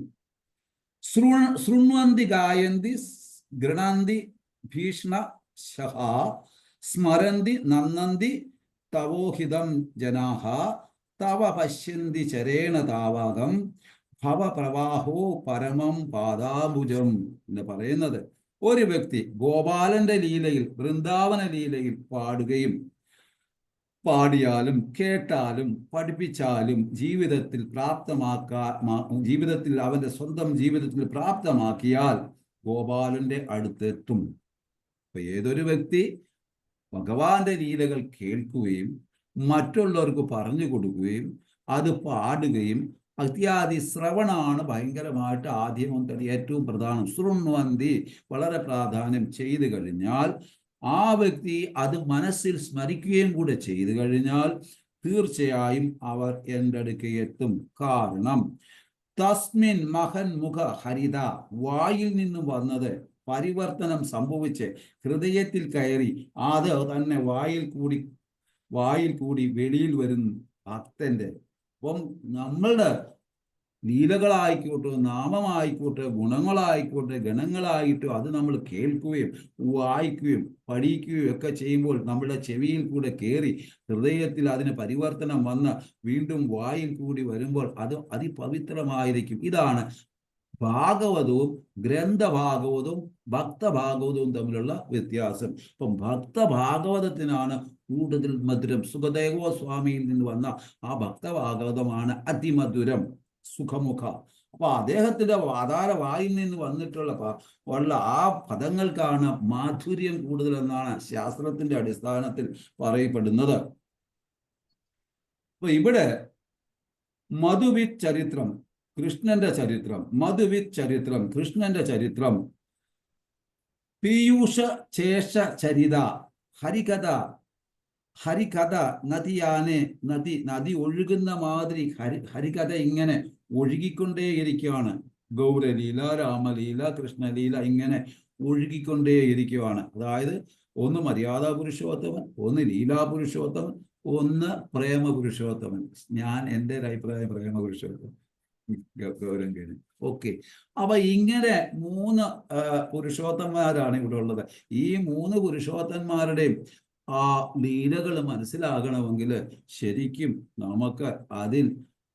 ശൃണ്വന്തി ഗായന്തി ഗൃണന്തി ഭീഷ്ണ ശഹ സ്മരന്തി നന്ദന്തി തവോഹിതം ജനാഹ തവ പശ്യന്തി ചരേണ താവാകം ഭവപ്രവാഹോ പരമം പാദാഭുജം എന്ന് പറയുന്നത്. ഒരു വ്യക്തി ഗോപാലന്റെ ലീലയിൽ, വൃന്ദാവന ലീലയിൽ പാടിയാലും കേട്ടാലും പഠിപ്പിച്ചാലും ജീവിതത്തിൽ അവന്റെ സ്വന്തം ജീവിതത്തിൽ പ്രാപ്തമാക്കിയാൽ ഗോപാലന്റെ അടുത്തെത്തും. അപ്പൊ ഏതൊരു വ്യക്തി ഭഗവാന്റെ ലീലകൾ കേൾക്കുകയും മറ്റുള്ളവർക്ക് പറഞ്ഞു കൊടുക്കുകയും അത് പാടുകയും അത്യാദി ശ്രവണമാണ് ഭയങ്കരമായിട്ട് ആദ്യം മുതൽ ഏറ്റവും പ്രധാനം. ശൃണ്വന്തി വളരെ പ്രാധാന്യം ചെയ്തു കഴിഞ്ഞാൽ ആ വ്യക്തി അത് മനസ്സിൽ സ്മരിക്കുകയും കൂടെ ചെയ്തു കഴിഞ്ഞാൽ തീർച്ചയായും അവർ എൻ്റെ അടുക്ക് എത്തും. കാരണം തസ്മിൻ മഹൻ മുഖ ഹരിത, വായിൽ നിന്നും വന്നത് പരിവർത്തനം സംഭവിച്ച് ഹൃദയത്തിൽ കയറി അത് തന്നെ വായിൽ കൂടി വെളിയിൽ വരുന്നു ഭക്തന്റെ. അപ്പം നമ്മളുടെ ലീലകളായിക്കോട്ടെ, നാമമായിക്കോട്ടെ, ഗുണങ്ങളായിക്കോട്ടെ, ഗണങ്ങളായിട്ടോ അത് നമ്മൾ കേൾക്കുകയും വായിക്കുകയും പഠിക്കുകയും ഒക്കെ ചെയ്യുമ്പോൾ നമ്മുടെ ചെവിയിൽ കൂടെ കയറി ഹൃദയത്തിൽ അതിന് പരിവർത്തനം വന്ന് വീണ്ടും വായിൽ കൂടി വരുമ്പോൾ അത് അതിപവിത്രമായിരിക്കും. ഇതാണ് ഭാഗവതവും ഗ്രന്ഥഭാഗവതവും ഭക്തഭാഗവതവും തമ്മിലുള്ള വ്യത്യാസം. ഇപ്പം ഭക്തഭാഗവതത്തിനാണ് കൂടുതൽ മധുരം. സുഖദേവ സ്വാമിയിൽ നിന്ന് വന്ന ആ ഭക്തഭാഗവതമാണ് അതിമധുരം, സുഖമുഖ. അപ്പൊ അദ്ദേഹത്തിന്റെ ആധാര വായിൽ നിന്ന് വന്നിട്ടുള്ള ആ പദങ്ങൾക്കാണ് മാധുര്യം കൂടുതൽ എന്നാണ് ശാസ്ത്രത്തിന്റെ അടിസ്ഥാനത്തിൽ പറയപ്പെടുന്നത്. അപ്പൊ ഇവിടെ മധുവിത് ചരിത്രം, കൃഷ്ണന്റെ ചരിത്രം, മധുവിത് ചരിത്രം, കൃഷ്ണന്റെ ചരിത്രം, പീയൂഷ ശേഷ ചരിത, ഹരികഥ നദിയാനെ, നദി ഒഴുകുന്ന മാതിരി ഹരികഥ ഇങ്ങനെ ഒഴുകിക്കൊണ്ടേയിരിക്കുകയാണ്. ഗൗരലീല, രാമലീല, കൃഷ്ണലീല ഇങ്ങനെ ഒഴുകിക്കൊണ്ടേയിരിക്കുകയാണ്. അതായത് ഒന്ന് മര്യാദാ പുരുഷോത്തമൻ, ഒന്ന് ലീലാ പുരുഷോത്തമൻ, ഒന്ന് പ്രേമ പുരുഷോത്തമൻ. എൻ്റെ ഒരു അഭിപ്രായം പ്രേമ പുരുഷോത്തമൻ, ഗൗരം കഴിഞ്ഞു. ഓക്കെ. അപ്പൊ ഇങ്ങനെ 3 പുരുഷോത്തന്മാരാണ് ഇവിടെ ഉള്ളത്. ഈ 3 പുരുഷോത്തന്മാരുടെയും ആ ലീലകൾ മനസ്സിലാകണമെങ്കിൽ ശരിക്കും നമുക്ക് അതിൽ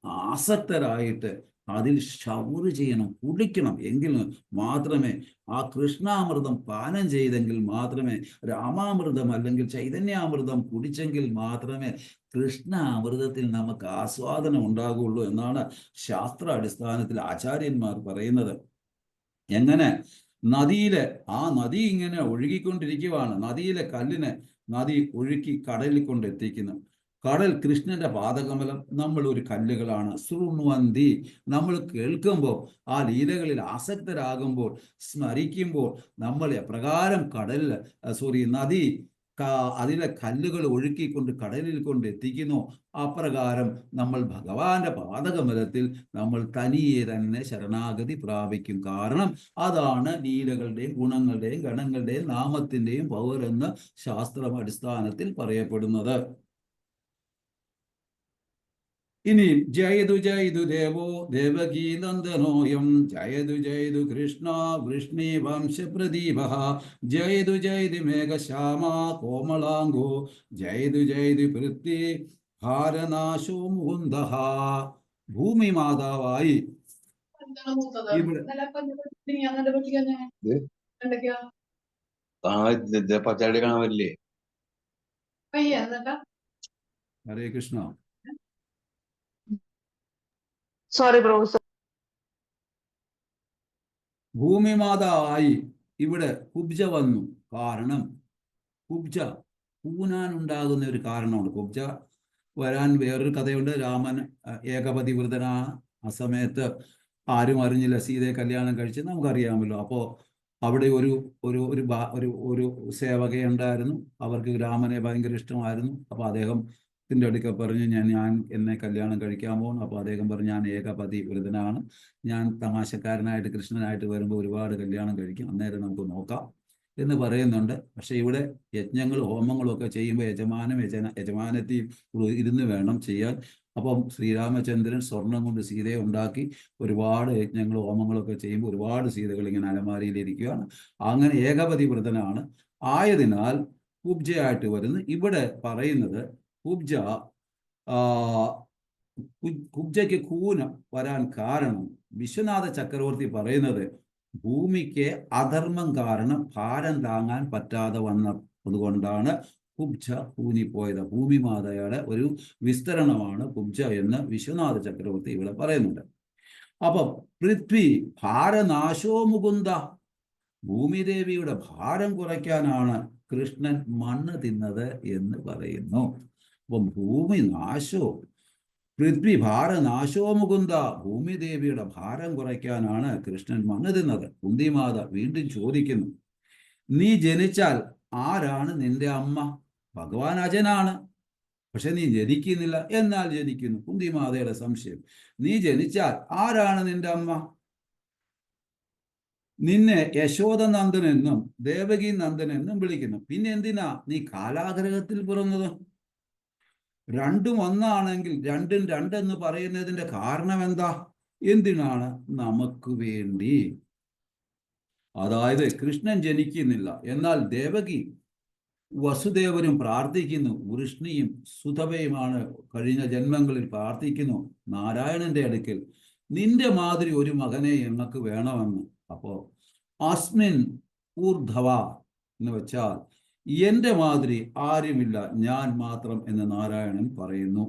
ആസക്തരായിട്ട് അതിൽ ഷൗറ് ചെയ്യണം, കുടിക്കണം. എങ്കിൽ മാത്രമേ ആ കൃഷ്ണാമൃതം പാനം ചെയ്തെങ്കിൽ മാത്രമേ, രാമാമൃതം അല്ലെങ്കിൽ ചൈതന്യാമൃതം കുടിച്ചെങ്കിൽ മാത്രമേ കൃഷ്ണാമൃതത്തിൽ നമുക്ക് ആസ്വാദനം ഉണ്ടാകുള്ളൂ എന്നാണ് ശാസ്ത്ര അടിസ്ഥാനത്തിൽ ആചാര്യന്മാർ പറയുന്നത്. എങ്ങനെ ആ നദി ഇങ്ങനെ ഒഴുകിക്കൊണ്ടിരിക്കുകയാണ്. നദിയിലെ കല്ലിനെ നദി ഒഴുക്കി കടലിൽ കൊണ്ടെത്തിക്കുന്നു. കടൽ കൃഷ്ണന്റെ പാദകമലം, നമ്മൾ ഒരു കല്ലുകളാണ്. ശൃണ്വന്തി, നമ്മൾ കേൾക്കുമ്പോൾ ആ ലീലകളിൽ ആസക്തരാകുമ്പോൾ സ്മരിക്കുമ്പോൾ നമ്മൾ എപ്രകാരം നദി അതിലെ കല്ലുകൾ ഒഴുക്കിക്കൊണ്ട് കടലിൽ കൊണ്ട് എത്തിക്കുന്നു, അപ്രകാരം നമ്മൾ ഭഗവാന്റെ പാദകമലത്തിൽ നമ്മൾ തനിയെ തന്നെ ശരണാഗതി പ്രാപിക്കും. കാരണം അതാണ് ലീലകളുടെയും ഗുണങ്ങളുടെയും ഗണങ്ങളുടെയും നാമത്തിന്റെയും പൗരെന്ന് ശാസ്ത്രം അടിസ്ഥാനത്തിൽ പറയപ്പെടുന്നത്. ഇനി ജയതു ദേവോ ദേവകീ നന്ദനോയം, ജയതു കൃഷ്ണ വൃഷ്ണി വംശപ്രദീപ, ജയതു മേഘശ്യാമ കോമളാംഗോ, ജയതു പൃഥ്വി ഭാരനാശോ മുകുന്ദ. ഭൂമി മാതാവായി പച്ചാടി കാണാൻ വരില്ലേ? ഹരേ കൃഷ്ണ. Sorry bro. ഭൂമി മാതാവായി ഇവിടെ കുബ്ജ വന്നു. കാരണം കുബ്ജ പൂനാനുണ്ടാകുന്ന ഒരു കാരണമുണ്ട്. കുബ്ജ വരാൻ വേറൊരു കഥയുണ്ട്. രാമൻ ഏകപതി വൃതനാണ്. ആ സമയത്ത് ആരും അറിഞ്ഞില്ല സീതയെ കല്യാണം കഴിച്ച്, നമുക്കറിയാമല്ലോ. അപ്പോൾ അവിടെ ഒരു സേവകയുണ്ടായിരുന്നു. അവർക്ക് രാമനെ ഭയങ്കര ഇഷ്ടമായിരുന്നു. അപ്പോൾ അദ്ദേഹത്തിൻ്റെ അടുക്ക പറഞ്ഞു, ഞാൻ എന്നെ കല്യാണം കഴിക്കാൻ പോകുന്നു. അപ്പോൾ അദ്ദേഹം പറഞ്ഞു, ഞാൻ ഏകപതി വൃതനാണ്, ഞാൻ തമാശക്കാരനായിട്ട് കൃഷ്ണനായിട്ട് വരുമ്പോൾ ഒരുപാട് കല്യാണം കഴിക്കും, അന്നേരം നമുക്ക് നോക്കാം എന്ന് പറയുന്നുണ്ട്. പക്ഷെ ഇവിടെ യജ്ഞങ്ങളും ഹോമങ്ങളും ഒക്കെ ചെയ്യുമ്പോൾ യജമാനത്തി ഇരുന്ന് വേണം ചെയ്യാൻ. അപ്പം ശ്രീരാമചന്ദ്രൻ സ്വർണം കൊണ്ട് സീതയെ ഉണ്ടാക്കി ഒരുപാട് യജ്ഞങ്ങളും ഹോമങ്ങളൊക്കെ ചെയ്യുമ്പോൾ ഒരുപാട് സീതകൾ ഇങ്ങനെ അലമാരിയിലിരിക്കുകയാണ്. അങ്ങനെ ഏകപതി വൃതനാണ്. ആയതിനാൽ കുബ്ജയായിട്ട് വരുന്നു. ഇവിടെ പറയുന്നത് കുബ്ജയ്ക്ക് കൂന വരാൻ കാരണം വിശ്വനാഥ ചക്രവർത്തി പറയുന്നത്, ഭൂമിക്ക് അധർമ്മം കാരണം ഭാരം താങ്ങാൻ പറ്റാതെ വന്നതുകൊണ്ടാണ് കുബ്ജ ഊനിപ്പോയത്. ഭൂമിമാതയുടെ ഒരു വിസ്തരണമാണ് കുബ്ജ എന്ന് വിശ്വനാഥ ചക്രവർത്തി ഇവിടെ പറയുന്നുണ്ട്. അപ്പൊ പൃഥ്വി ഭാരനാശോ മുകുന്ദ, ഭൂമിദേവിയുടെ ഭാരം കുറയ്ക്കാനാണ് കൃഷ്ണൻ മണ്ണ് തിന്നത് എന്ന് പറയുന്നു. അപ്പം ഭൂമി നാശോ, പൃഥ്വി ഭാരനാശോ മുകുന്ദ, ഭൂമിദേവിയുടെ ഭാരം കുറയ്ക്കാനാണ് കൃഷ്ണൻ മണ്ണ് തിന്നത്. കുന്തിമാത വീണ്ടും ചോദിക്കുന്നു, നീ ജനിച്ചാൽ ആരാണ് നിന്റെ അമ്മ? ഭഗവാൻ അജനാണ്, പക്ഷെ നീ ജനിക്കുന്നില്ല, എന്നാൽ ജനിക്കുന്നു. കുന്തിമാതയുടെ സംശയം, നീ ജനിച്ചാൽ ആരാണ് നിന്റെ അമ്മ? നിന്നെ യശോദനന്ദനെന്നും ദേവകി നന്ദനെന്നും വിളിക്കുന്നു, പിന്നെ എന്തിനാ നീ കാലാഗ്രഹത്തിൽ പിറന്നത്? രണ്ടും ഒന്നാണെങ്കിൽ രണ്ടും രണ്ടെന്ന് പറയുന്നതിന്റെ കാരണം എന്താ? എന്തിനാണ്? നമുക്ക് വേണ്ടി. അതായത് കൃഷ്ണൻ ജനിക്കുന്നില്ല, എന്നാൽ ദേവകി വസുദേവരും പ്രാർത്ഥിക്കുന്നു, വൃഷ്ണിയും സുതവയുമാണ് കഴിഞ്ഞ ജന്മങ്ങളിൽ പ്രാർത്ഥിക്കുന്നു നാരായണന്റെ അടുക്കൽ, നിന്റെ മാതിരി ഒരു മകനെ ഞങ്ങൾക്ക് വേണമെന്ന്. അപ്പോ അസ്മിൻ ഊർധവ എന്ന് വെച്ചാൽ എന്റെ മാതിരി ആരുമില്ല, ഞാൻ മാത്രം എന്ന് നാരായണൻ പറയുന്നു.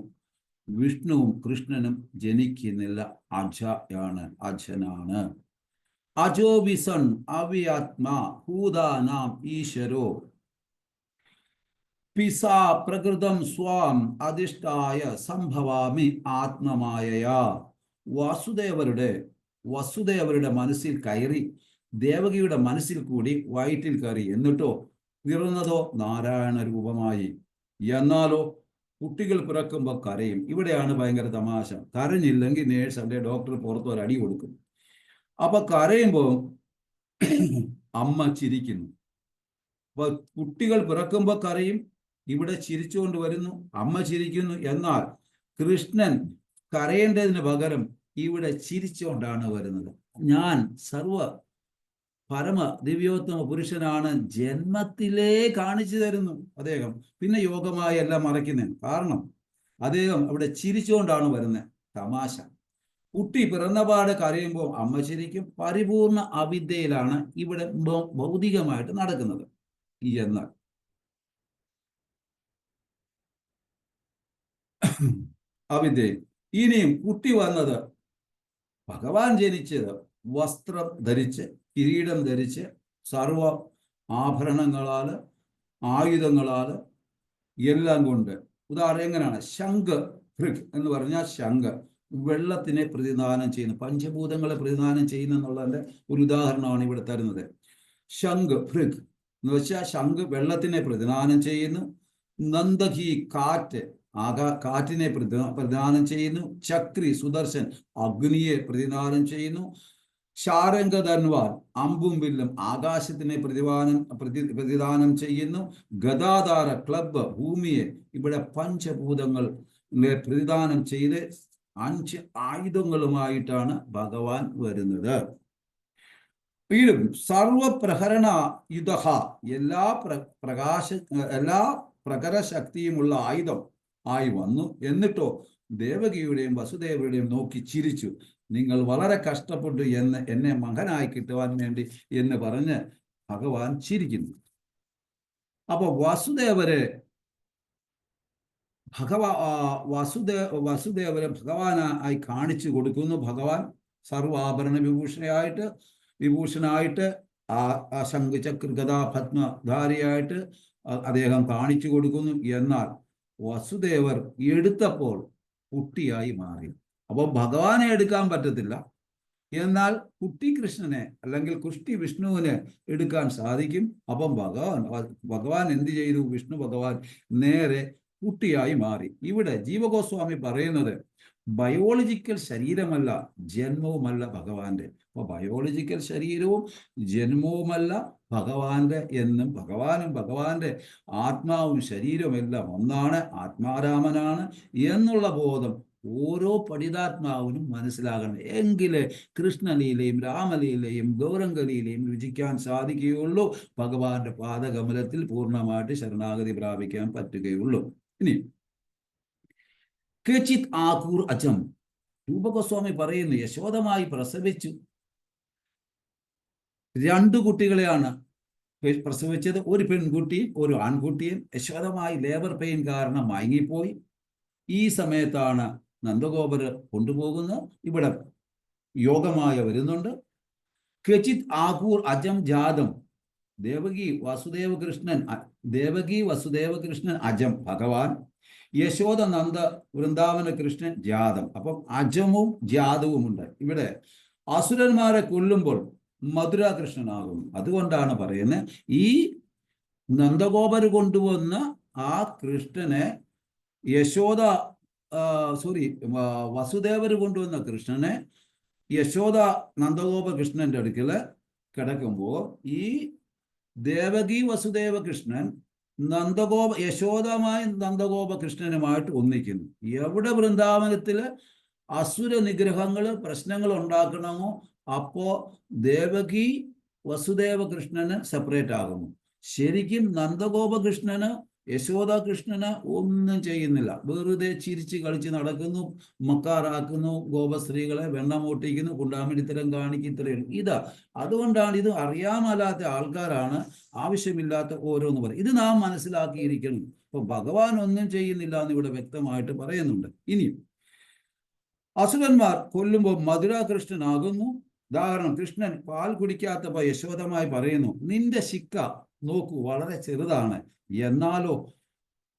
വിഷ്ണുവും കൃഷ്ണനും ജനിക്കുന്നില്ല, അജനാണ്. അജോ വിസൺ അവ്യാത്മാ ഭൂതാനാം ഈശ്വരോ പിസാ പ്രകൃതം സ്വാം അധിഷ്ഠായ സംഭവാമി ആത്മമായയാ. വസുദേവരുടെ മനസ്സിൽ കയറി ദേവകിയുടെ മനസ്സിൽ കൂടി വയറ്റിൽ കയറി, എന്നിട്ടോ പിറന്നതോ നാരായണ രൂപമായി. എന്നാലോ കുട്ടികൾ പിറക്കുമ്പോൾ കരയും. ഇവിടെയാണ് ഭയങ്കര തമാശ. കരഞ്ഞില്ലെങ്കിൽ നേഴ്സ് അല്ലെ ഡോക്ടർ പുറത്ത് ഒരു അടി കൊടുക്കും. അപ്പൊ കരയുമ്പോൾ അമ്മ ചിരിക്കുന്നു. അപ്പൊ കുട്ടികൾ പിറക്കുമ്പോൾ കരയും, ഇവിടെ ചിരിച്ചുകൊണ്ട് വരുന്നു, അമ്മ ചിരിക്കുന്നു. എന്നാൽ കൃഷ്ണൻ കരയേണ്ടതിന് പകരം ഇവിടെ ചിരിച്ചുകൊണ്ടാണ് വരുന്നത്. ഞാൻ സർവ പരമ ദിവ്യോത്തമ പുരുഷനാണ് ജന്മത്തിലേ കാണിച്ചു തരുന്നു അദ്ദേഹം. പിന്നെ യോഗമായി എല്ലാം മറയ്ക്കുന്നേ, കാരണം അദ്ദേഹം അവിടെ ചിരിച്ചുകൊണ്ടാണ് വരുന്നത്. തമാശ. കുട്ടി പിറന്നപാട് കരയുമ്പോൾ അമ്മ ചിരിക്കും. പരിപൂർണ അവിദ്യയിലാണ് ഇവിടെ ഭൗതികമായിട്ട് നടക്കുന്നത്. എന്നാൽ അവിദ്യ. ഇനിയും കുട്ടി വന്നത്, ഭഗവാൻ ജനിച്ചത് വസ്ത്രം ധരിച്ച് കിരീടം ധരിച്ച് സർവ ആഭരണങ്ങളാല് ആയുധങ്ങളാല് എല്ലാം കൊണ്ട്. ഉദാഹരണം എങ്ങനെയാണ്? ശംഖ് ഭൃഗ് എന്ന് പറഞ്ഞാൽ ശംഖ് വെള്ളത്തിനെ പ്രതിദാനം ചെയ്യുന്നു, പഞ്ചഭൂതങ്ങളെ പ്രതിദാനം ചെയ്യുന്നു എന്നുള്ളതിന്റെ ഒരു ഉദാഹരണമാണ് ഇവിടെ തരുന്നത്. ശംഖ് ഭൃഗ് എന്ന് വെച്ചാൽ ശംഖ് വെള്ളത്തിനെ പ്രതിദാനം ചെയ്യുന്നു. നന്ദകി കാറ്റ് കാറ്റിനെ പ്രതിദാനം ചെയ്യുന്നു. ചക്രി സുദർശൻ അഗ്നിയെ പ്രതിദാനം ചെയ്യുന്നു. ശാരംഗധന്വാൻ അമ്പും വില്ലും ആകാശത്തിനെ പ്രതിദാനം ചെയ്യുന്നു. ഗദാധാര ക്ലബ് ഭൂമിയെ ഇവിടെ പഞ്ചഭൂതങ്ങൾ പ്രതിദാനം ചെയ്ത് 5 ആയുധങ്ങളുമായിട്ടാണ് ഭഗവാൻ വരുന്നത്. വീണ്ടും സർവപ്രഹരണ യുധ, എല്ലാ പ്രകരശക്തിയുമുള്ള ആയുധം ആയി വന്നു. എന്നിട്ടോ ദേവകിയുടെയും വസുദേവരുടെയും നോക്കി ചിരിച്ചു. നിങ്ങൾ വളരെ കഷ്ടപ്പെട്ടു എന്നെ മകനായി കിട്ടുവാൻ വേണ്ടി എന്ന് പറഞ്ഞ് ഭഗവാൻ ചിരിക്കുന്നു. അപ്പൊ വസുദേവരെ ഭഗവാനായി കാണിച്ചു കൊടുക്കുന്നു. ഭഗവാൻ സർവാഭരണ വിഭൂഷണായിട്ട് ആ ശംഖ് ചക്ര ഗദാ പത്മധാരിയായിട്ട് അദ്ദേഹം കാണിച്ചു കൊടുക്കുന്നു. എന്നാൽ വസുദേവർ എടുത്തപ്പോൾ കുട്ടിയായി മാറി. അപ്പോൾ ഭഗവാനെ എടുക്കാൻ പറ്റത്തില്ല, എന്നാൽ കുട്ടി കൃഷ്ണനെ അല്ലെങ്കിൽ കുട്ടി വിഷ്ണുവിനെ എടുക്കാൻ സാധിക്കും. അപ്പം ഭഗവാൻ എന്ത് ചെയ്തു? വിഷ്ണു ഭഗവാൻ നേരെ കുട്ടിയായി മാറി. ഇവിടെ ജീവഗോസ്വാമി പറയുന്നത് ബയോളജിക്കൽ ശരീരമല്ല ജന്മവുമല്ല ഭഗവാന്റെ. അപ്പൊ ബയോളജിക്കൽ ശരീരവും ജന്മവുമല്ല ഭഗവാന്റെ എന്നും ഭഗവാനും ഭഗവാന്റെ ആത്മാവും ശരീരവും എല്ലാം ഒന്നാണ്, ആത്മാരാമനാണ് എന്നുള്ള ബോധം ഓരോ പഠിതാത്മാവിനും മനസ്സിലാകണം. എങ്കിലേ കൃഷ്ണലീലയും രാമലീലയും ഗൗരംഗലീലയും രുചിക്കാൻ സാധിക്കുകയുള്ളൂ. ഭഗവാന്റെ പാദകമലത്തിൽ പൂർണ്ണമായിട്ട് ശരണാഗതി പ്രാപിക്കാൻ പറ്റുകയുള്ളൂ. ഇനി കേച്ചിത് ആകൂർ അജം, രൂപഗോസ്വാമി പറയുന്നു, യശോദമായി പ്രസവിച്ചു. 2 കുട്ടികളെയാണ് പ്രസവിച്ചത്. ഒരു പെൺകുട്ടിയും ഒരു ആൺകുട്ടിയും. യശോദമായി ലേബർ പെയിൻ കാരണം മയങ്ങിപ്പോയി. ഈ സമയത്താണ് നന്ദഗോപര് കൊണ്ടുപോകുന്നത്. ഇവിടെ യോഗമായ വരുന്നുണ്ട്. ക്വചിത് ആകൂർ അജം ജാതം ദേവകി വസുദേവ കൃഷ്ണൻ അജം ഭഗവാൻ, യശോദ നന്ദ വൃന്ദാവന കൃഷ്ണൻ ജാതം. അപ്പം അജവും ജാതവും ഉണ്ട്. ഇവിടെ അസുരന്മാരെ കൊല്ലുമ്പോൾ മധുര കൃഷ്ണനാകും. അതുകൊണ്ടാണ് പറയുന്നത് ഈ നന്ദഗോപര് കൊണ്ടുവന്ന ആ കൃഷ്ണനെ വസുദേവര് കൊണ്ടുവന്ന കൃഷ്ണനെ യശോദ നന്ദഗോപ കൃഷ്ണന്റെ അടുക്കല് കിടക്കുമ്പോൾ ഈ ദേവകി വസുദേവ കൃഷ്ണൻ യശോദമായ നന്ദഗോപ കൃഷ്ണനുമായിട്ട് ഒന്നിക്കുന്നു. എവിടെ വൃന്ദാവനത്തില് അസുര നിഗ്രഹങ്ങള് പ്രശ്നങ്ങൾ ഉണ്ടാക്കണമോ അപ്പോ ദേവകി വസുദേവ കൃഷ്ണന് സെപ്പറേറ്റ് ആകുന്നു. ശരിക്കും നന്ദഗോപ കൃഷ്ണന് യശോദ കൃഷ്ണന് ഒന്നും ചെയ്യുന്നില്ല. വെറുതെ ചിരിച്ച് കളിച്ച് നടക്കുന്നു, മക്കാറാക്കുന്നു, ഗോപസ്ത്രീകളെ വെണ്ണമൂട്ടിക്കുന്നു, കുണ്ടാമിടിത്തരം കാണിക്കുന്നത്രയും ഇതാ. അതുകൊണ്ടാണ് ഇത് അറിയാമല്ലാത്ത ആൾക്കാരാണ് ആവശ്യമില്ലാത്ത ഓരോന്ന് പറയും. ഇത് നാം മനസ്സിലാക്കിയിരിക്കണം. ഇപ്പൊ ഭഗവാൻ ഒന്നും ചെയ്യുന്നില്ല എന്ന് ഇവിടെ വ്യക്തമായിട്ട് പറയുന്നുണ്ട്. ഇനി അസുരന്മാർ കൊല്ലുമ്പോൾ മധുര കൃഷ്ണനാകുന്നു. ഉദാഹരണം, കൃഷ്ണൻ പാൽ കുടിക്കാത്തപ്പോ യശോദമായി പറയുന്നു, നിന്റെ ശിക്ക നോക്കൂ വളരെ ചെറുതാണ്, എന്നാലോ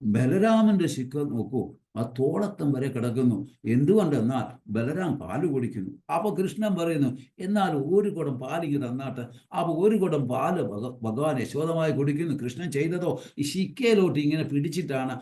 ബലരാമന്റെ ശിക്ക നോക്കൂ ആ തോളത്തം വരെ കിടക്കുന്നു. എന്തുകൊണ്ടെന്നാൽ ബലരാം പാല് കുടിക്കുന്നു. അപ്പൊ കൃഷ്ണൻ പറയുന്നു, എന്നാൽ ഒരു കുടം പാലിക്ക് തന്നാട്ട്. അപ്പൊ ഒരു കുടം പാല് ഭഗവാൻ യശോദമായി കുടിക്കുന്നു. കൃഷ്ണൻ ചെയ്തതോ ഈ ശിക്കയിലോട്ട് ഇങ്ങനെ പിടിച്ചിട്ടാണ്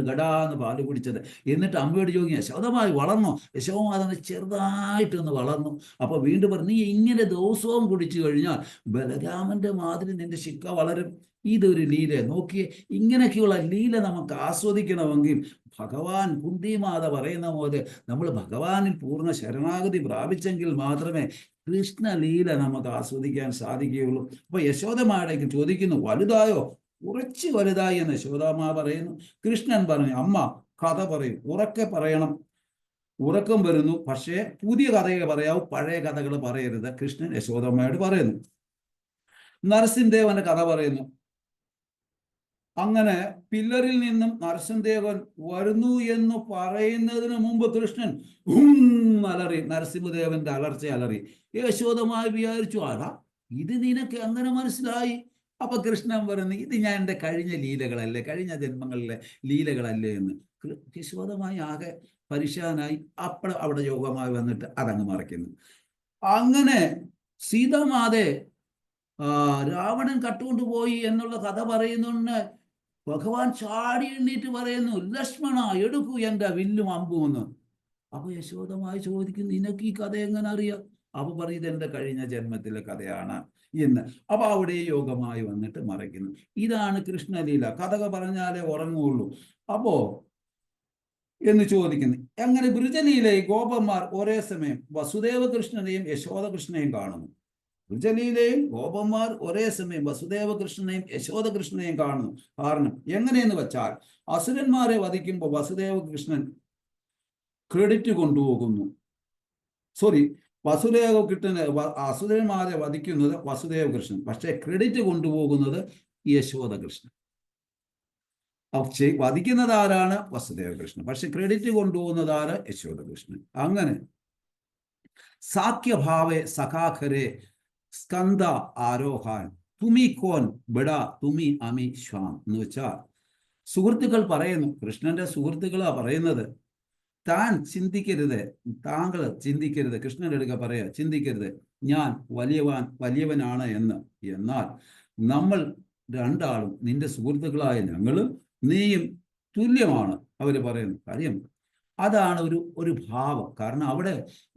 കടാന്ന് പാല് കുടിച്ചത്. എന്നിട്ട് അമ്മയോട് ചോദിക്കും, യശോദമായി വളർന്നോ? യശോദമായി ചെറുതായിട്ടൊന്ന് വളർന്നു. അപ്പൊ വീണ്ടും പറഞ്ഞു, നീ ഇങ്ങനെ ദിവസവും കുടിച്ചു കഴിഞ്ഞാൽ ബലരാമന്റെ മാതിരി നിന്റെ ശിക്ക വളരും. ഇതൊരു ലീല. നോക്കിയേ, ഇങ്ങനെയൊക്കെയുള്ള ലീല നമുക്ക് ആസ്വദിക്കണമെങ്കിൽ ഭഗവാൻ കുന്തിമാത പറയുന്ന പോലെ നമ്മൾ ഭഗവാനിൽ പൂർണ്ണ ശരണാഗതി പ്രാപിച്ചെങ്കിൽ മാത്രമേ കൃഷ്ണലീല നമുക്ക് ആസ്വദിക്കാൻ സാധിക്കുകയുള്ളൂ. അപ്പൊ യശോദമാടേക്ക് ചോദിക്കുന്നു, വലുതായോ? കുറച്ച് വലുതായി എന്ന് യശോദാമ്മ പറയുന്നു. കൃഷ്ണൻ പറഞ്ഞു, അമ്മ കഥ പറയും, ഉറക്കെ പറയണം. ഉറക്കം വരുന്നു, പക്ഷേ പുതിയ കഥയെ പറയാവൂ, പഴയ കഥകൾ പറയരുത്. കൃഷ്ണൻ യശോദമ്മയോട് പറയുന്നു. നരസിംഹദേവന്റെ കഥ പറയുന്നു. അങ്ങനെ പില്ലറിൽ നിന്നും നരസിംഹദേവൻ വരുന്നു എന്ന് പറയുന്നതിന് മുമ്പ് കൃഷ്ണൻ അലറി. നരസിംഹദേവന്റെ അലർച്ച അലറി. യശോദമായി വിചാരിച്ചു, ആടാ ഇത് നിനക്ക് അങ്ങനെ മനസ്സിലായി? അപ്പൊ കൃഷ്ണൻ പറയുന്നു, ഇത് ഞാൻ എൻ്റെ കഴിഞ്ഞ ലീലകളല്ലേ, കഴിഞ്ഞ ജന്മങ്ങളിലെ ലീലകളല്ലേ എന്ന്. യശോദമായി ആകെ പരിശാനായി. അവിടെ യോഗമായി വന്നിട്ട് അതങ്ങ് മറയ്ക്കുന്നു. അങ്ങനെ സീതാമാതെ രാവണൻ കട്ടുകൊണ്ടുപോയി എന്നുള്ള കഥ പറയുന്നുണ്ട്. ഭഗവാൻ ചാടി എണ്ണീറ്റ് പറയുന്നു, ലക്ഷ്മണ എടുക്കൂ എൻ്റെ വില്ലും അമ്പുമെന്ന്. അപ്പൊ യശോദമായി ചോദിക്കുന്നു, നിനക്ക് ഈ കഥ എങ്ങനെ അറിയാം? അപ്പൊ പറയുന്നത് എൻ്റെ കഴിഞ്ഞ ജന്മത്തിലെ കഥയാണ് എന്ന്. അപ്പൊ അവിടെ യോഗമായി വന്നിട്ട് മറയ്ക്കുന്നു. ഇതാണ് കൃഷ്ണലീല. കഥ പറഞ്ഞാലേ ഉറങ്ങുള്ളൂ അപ്പോ എന്ന് ചോദിക്കുന്നു. അങ്ങനെ ബ്രജലീലയിൽ ഗോപന്മാർ ഒരേ സമയം വസുദേവ കൃഷ്ണനെയും യശോദ കൃഷ്ണനെയും കാണുന്നു. ബ്രജലീലയിൽ ഗോപന്മാർ ഒരേ സമയം വസുദേവ കൃഷ്ണനെയും യശോദ കൃഷ്ണനെയും കാണുന്നു. കാരണം എങ്ങനെയെന്ന് വെച്ചാൽ, അസുരന്മാരെ വധിക്കുമ്പോൾ വസുദേവ കൃഷ്ണൻ ക്രെഡിറ്റ് കൊണ്ടുപോകുന്നു. അസുരന്മാരെ വധിക്കുന്നത് വസുദേവ കൃഷ്ണൻ, പക്ഷേ ക്രെഡിറ്റ് കൊണ്ടുപോകുന്നത് യശോദ കൃഷ്ണൻ. വധിക്കുന്നത് ആരാണ്? വസുദേവ കൃഷ്ണൻ. പക്ഷെ ക്രെഡിറ്റ് കൊണ്ടുപോകുന്നത് ആര്? യശോദ കൃഷ്ണൻ. അങ്ങനെ സാഖ്യഭാവേ സഖാഖരെ സ്കന്ദ ആരോഹാൻ തുമി കോൻ ബഡാ തുമി അമി ശ്വാം എന്ന് വെച്ചാൽ, സുഹൃത്തുക്കൾ പറയുന്നു, കൃഷ്ണന്റെ സുഹൃത്തുക്കളാ പറയുന്നത്, താൻ ചിന്തിക്കരുത്, താങ്കൾ ചിന്തിക്കരുത്. കൃഷ്ണന്റെ അടുക്ക പറയാ, ചിന്തിക്കരുത് ഞാൻ വലിയവനാണ് എന്ന്. എന്നാൽ നമ്മൾ രണ്ടാളും, നിന്റെ സുഹൃത്തുക്കളായ ഞങ്ങളും നീയും തുല്യമാണ് അവര് പറയുന്നു. കാര്യം അതാണ് ഒരു ഭാവം. കാരണം അവിടെ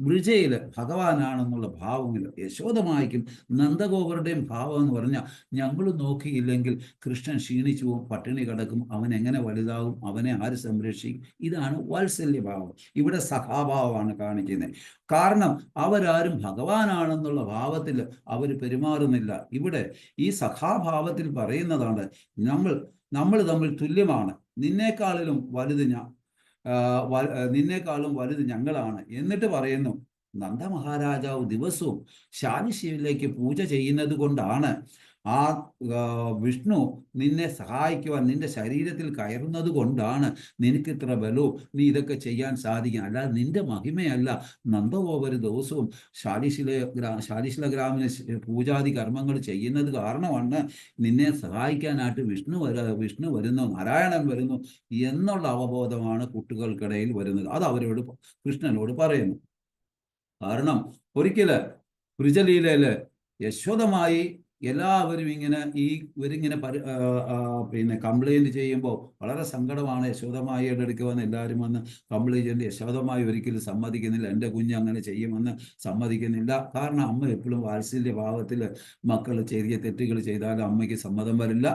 ബ്രിജയില് ഭഗവാനാണെന്നുള്ള ഭാവമില്ല. യശോദമായിക്കും നന്ദഗോപരുടെയും ഭാവം എന്ന് പറഞ്ഞാൽ, ഞങ്ങൾ നോക്കിയില്ലെങ്കിൽ കൃഷ്ണൻ ക്ഷീണിച്ചു പോകും, പട്ടിണി കിടക്കും, അവൻ എങ്ങനെ വലുതാവും, അവനെ ആര് സംരക്ഷിക്കും? ഇതാണ് വാത്സല്യഭാവം. ഇവിടെ സഖാഭാവമാണ് കാണിക്കുന്നത്. കാരണം അവരാരും ഭഗവാനാണെന്നുള്ള ഭാവത്തിൽ അവർ പെരുമാറുന്നില്ല. ഇവിടെ ഈ സഖാഭാവത്തിൽ പറയുന്നതാണ്, നമ്മൾ തമ്മിൽ തുല്യമാണ്, നിന്നേക്കാളും വലുത് ഞങ്ങളാണ്. എന്നിട്ട് പറയുന്നു, നന്ദമഹാരാജാവ് ദിവസവും ശാലിശിവിലേക്ക് പൂജ ചെയ്യുന്നത് കൊണ്ടാണ് ആ വിഷ്ണു നിന്നെ സഹായിക്കുവാൻ നിന്റെ ശരീരത്തിൽ കയറുന്നത് കൊണ്ടാണ് നിനക്ക് ഇത്ര ബലവും നീ ഇതൊക്കെ ചെയ്യാൻ സാധിക്കും. അല്ലാതെ നിന്റെ മഹിമയല്ല. നന്ദഗോപർ ദിവസവും ശാലിശില ഗ്രാമിന് പൂജാതി കർമ്മങ്ങൾ ചെയ്യുന്നത് കാരണമാണ് നിന്നെ സഹായിക്കാനായിട്ട് വിഷ്ണു വരുന്നു, നാരായണൻ വരുന്നു എന്നുള്ള അവബോധമാണ് കുട്ടികൾക്കിടയിൽ വരുന്നത്. അത് അവരോട് കൃഷ്ണനോട് പറയുന്നു. കാരണം ഒരിക്കല് വൃജലീലയില് യശോദമായി എല്ലാവരും ഇവരിങ്ങനെ പിന്നെ കംപ്ലൈൻറ്റ് ചെയ്യുമ്പോൾ വളരെ സങ്കടമാണ്. യശോദമായിയുടെ അടുക്ക് വന്ന് എല്ലാവരും വന്ന് കംപ്ലൈൻറ്റ് ചെയ്യുന്നത് യശോദമായി ഒരിക്കലും സമ്മതിക്കുന്നില്ല, എൻ്റെ കുഞ്ഞ് അങ്ങനെ ചെയ്യുമെന്ന് സമ്മതിക്കുന്നില്ല. കാരണം അമ്മ എപ്പോഴും വാത്സല്യ ഭാവത്തിൽ മക്കൾ ചെറിയ തെറ്റുകൾ ചെയ്താലും അമ്മയ്ക്ക് സമ്മതം വരില്ല.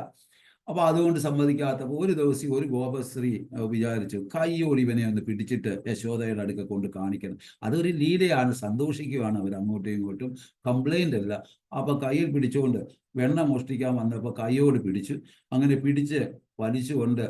അപ്പോൾ അതുകൊണ്ട് സമ്മതിക്കാത്തപ്പോൾ ഒരു ദിവസം ഒരു ഗോപശ്രീ വിചാരിച്ചു കൈയോടി ഇവനെ ഒന്ന് പിടിച്ചിട്ട് യശോദയുടെ അടുക്ക കൊണ്ട് കാണിക്കണം. അതൊരു ലീലയാണ്, സന്തോഷിക്കുകയാണ് അവർ അങ്ങോട്ടും ഇങ്ങോട്ടും, കംപ്ലൈൻ്റ് അല്ല. അപ്പോൾ കയ്യിൽ പിടിച്ചുകൊണ്ട് വെണ്ണ മോഷ്ടിക്കാൻ വന്നപ്പോൾ കൈയോട് പിടിച്ചു. അങ്ങനെ പിടിച്ച് വലിച്ചുകൊണ്ട്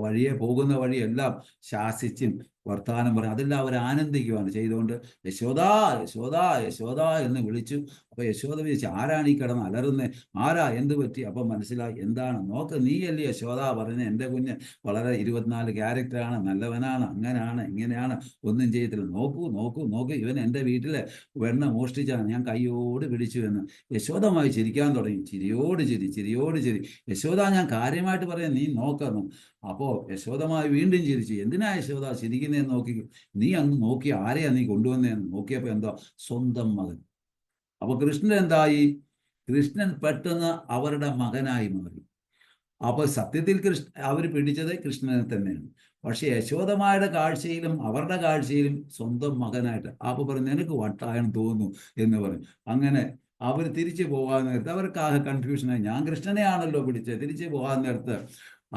വഴിയെ പോകുന്ന വഴിയെല്ലാം ശാസിച്ചും വർത്തമാനം പറയും. അതെല്ലാം അവർ ആനന്ദിക്കുകയാണ് ചെയ്തുകൊണ്ട് യശോദ യശോദ യശോദ എന്ന് വിളിച്ചു. അപ്പോൾ യശോദ വിളിച്ചു, ആരാണ് ഈ കിടന്ന് അലറുന്നത്, ആരാ, എന്ത് പറ്റി? അപ്പം മനസ്സിലായി, എന്താണ് നോക്ക്, നീയല്ലേ യശോദ പറഞ്ഞ് എൻ്റെ കുഞ്ഞ് വളരെ 24 ക്യാരക്ടറാണ്, നല്ലവനാണ്, അങ്ങനെയാണ് ഇങ്ങനെയാണ്, ഒന്നും ചെയ്യത്തില്ല, നോക്കൂ നോക്കൂ നോക്കൂ, ഇവൻ എൻ്റെ വീട്ടിലെ വെണ്ണ മോഷ്ടിച്ചാണ്, ഞാൻ കൈയോട് പിടിച്ചു എന്ന് യശോദമായി ചിരിക്കാൻ തുടങ്ങി. ചിരിയോട് ചിരി. യശോദ ഞാൻ കാര്യമായിട്ട് പറയാം, നീ നോക്കുന്നു. അപ്പോൾ യശോദമായി വീണ്ടും ചിരിച്ചു. എന്തിനാ യശോദ ചിരിക്കുന്നതെന്ന് നോക്കി, നീ അന്ന് നോക്കി ആരെയാ നീ കൊണ്ടുവന്നതെന്ന് നോക്കിയപ്പോൾ എന്തോ സ്വന്തം മകൻ. അപ്പോൾ കൃഷ്ണൻ എന്തായി? കൃഷ്ണൻ പെട്ടെന്ന് അവരുടെ മകനായി മാറി. അപ്പോൾ സത്യത്തിൽ അവർ പിടിച്ചത് കൃഷ്ണനെ തന്നെയാണ്. പക്ഷെ യശോദമായുടെ കാഴ്ചയിലും അവരുടെ കാഴ്ചയിലും സ്വന്തം മകനായിട്ട്. അപ്പോൾ പറഞ്ഞു, നിനക്ക് വട്ടായെന്ന് തോന്നുന്നു എന്ന് പറഞ്ഞു. അങ്ങനെ അവർ തിരിച്ചു പോകാൻ നേരത്ത് അവർക്ക് ആകെ കൺഫ്യൂഷനായി. ഞാൻ കൃഷ്ണനെയാണല്ലോ പിടിച്ചത്. തിരിച്ചു പോകാൻ നേരത്ത്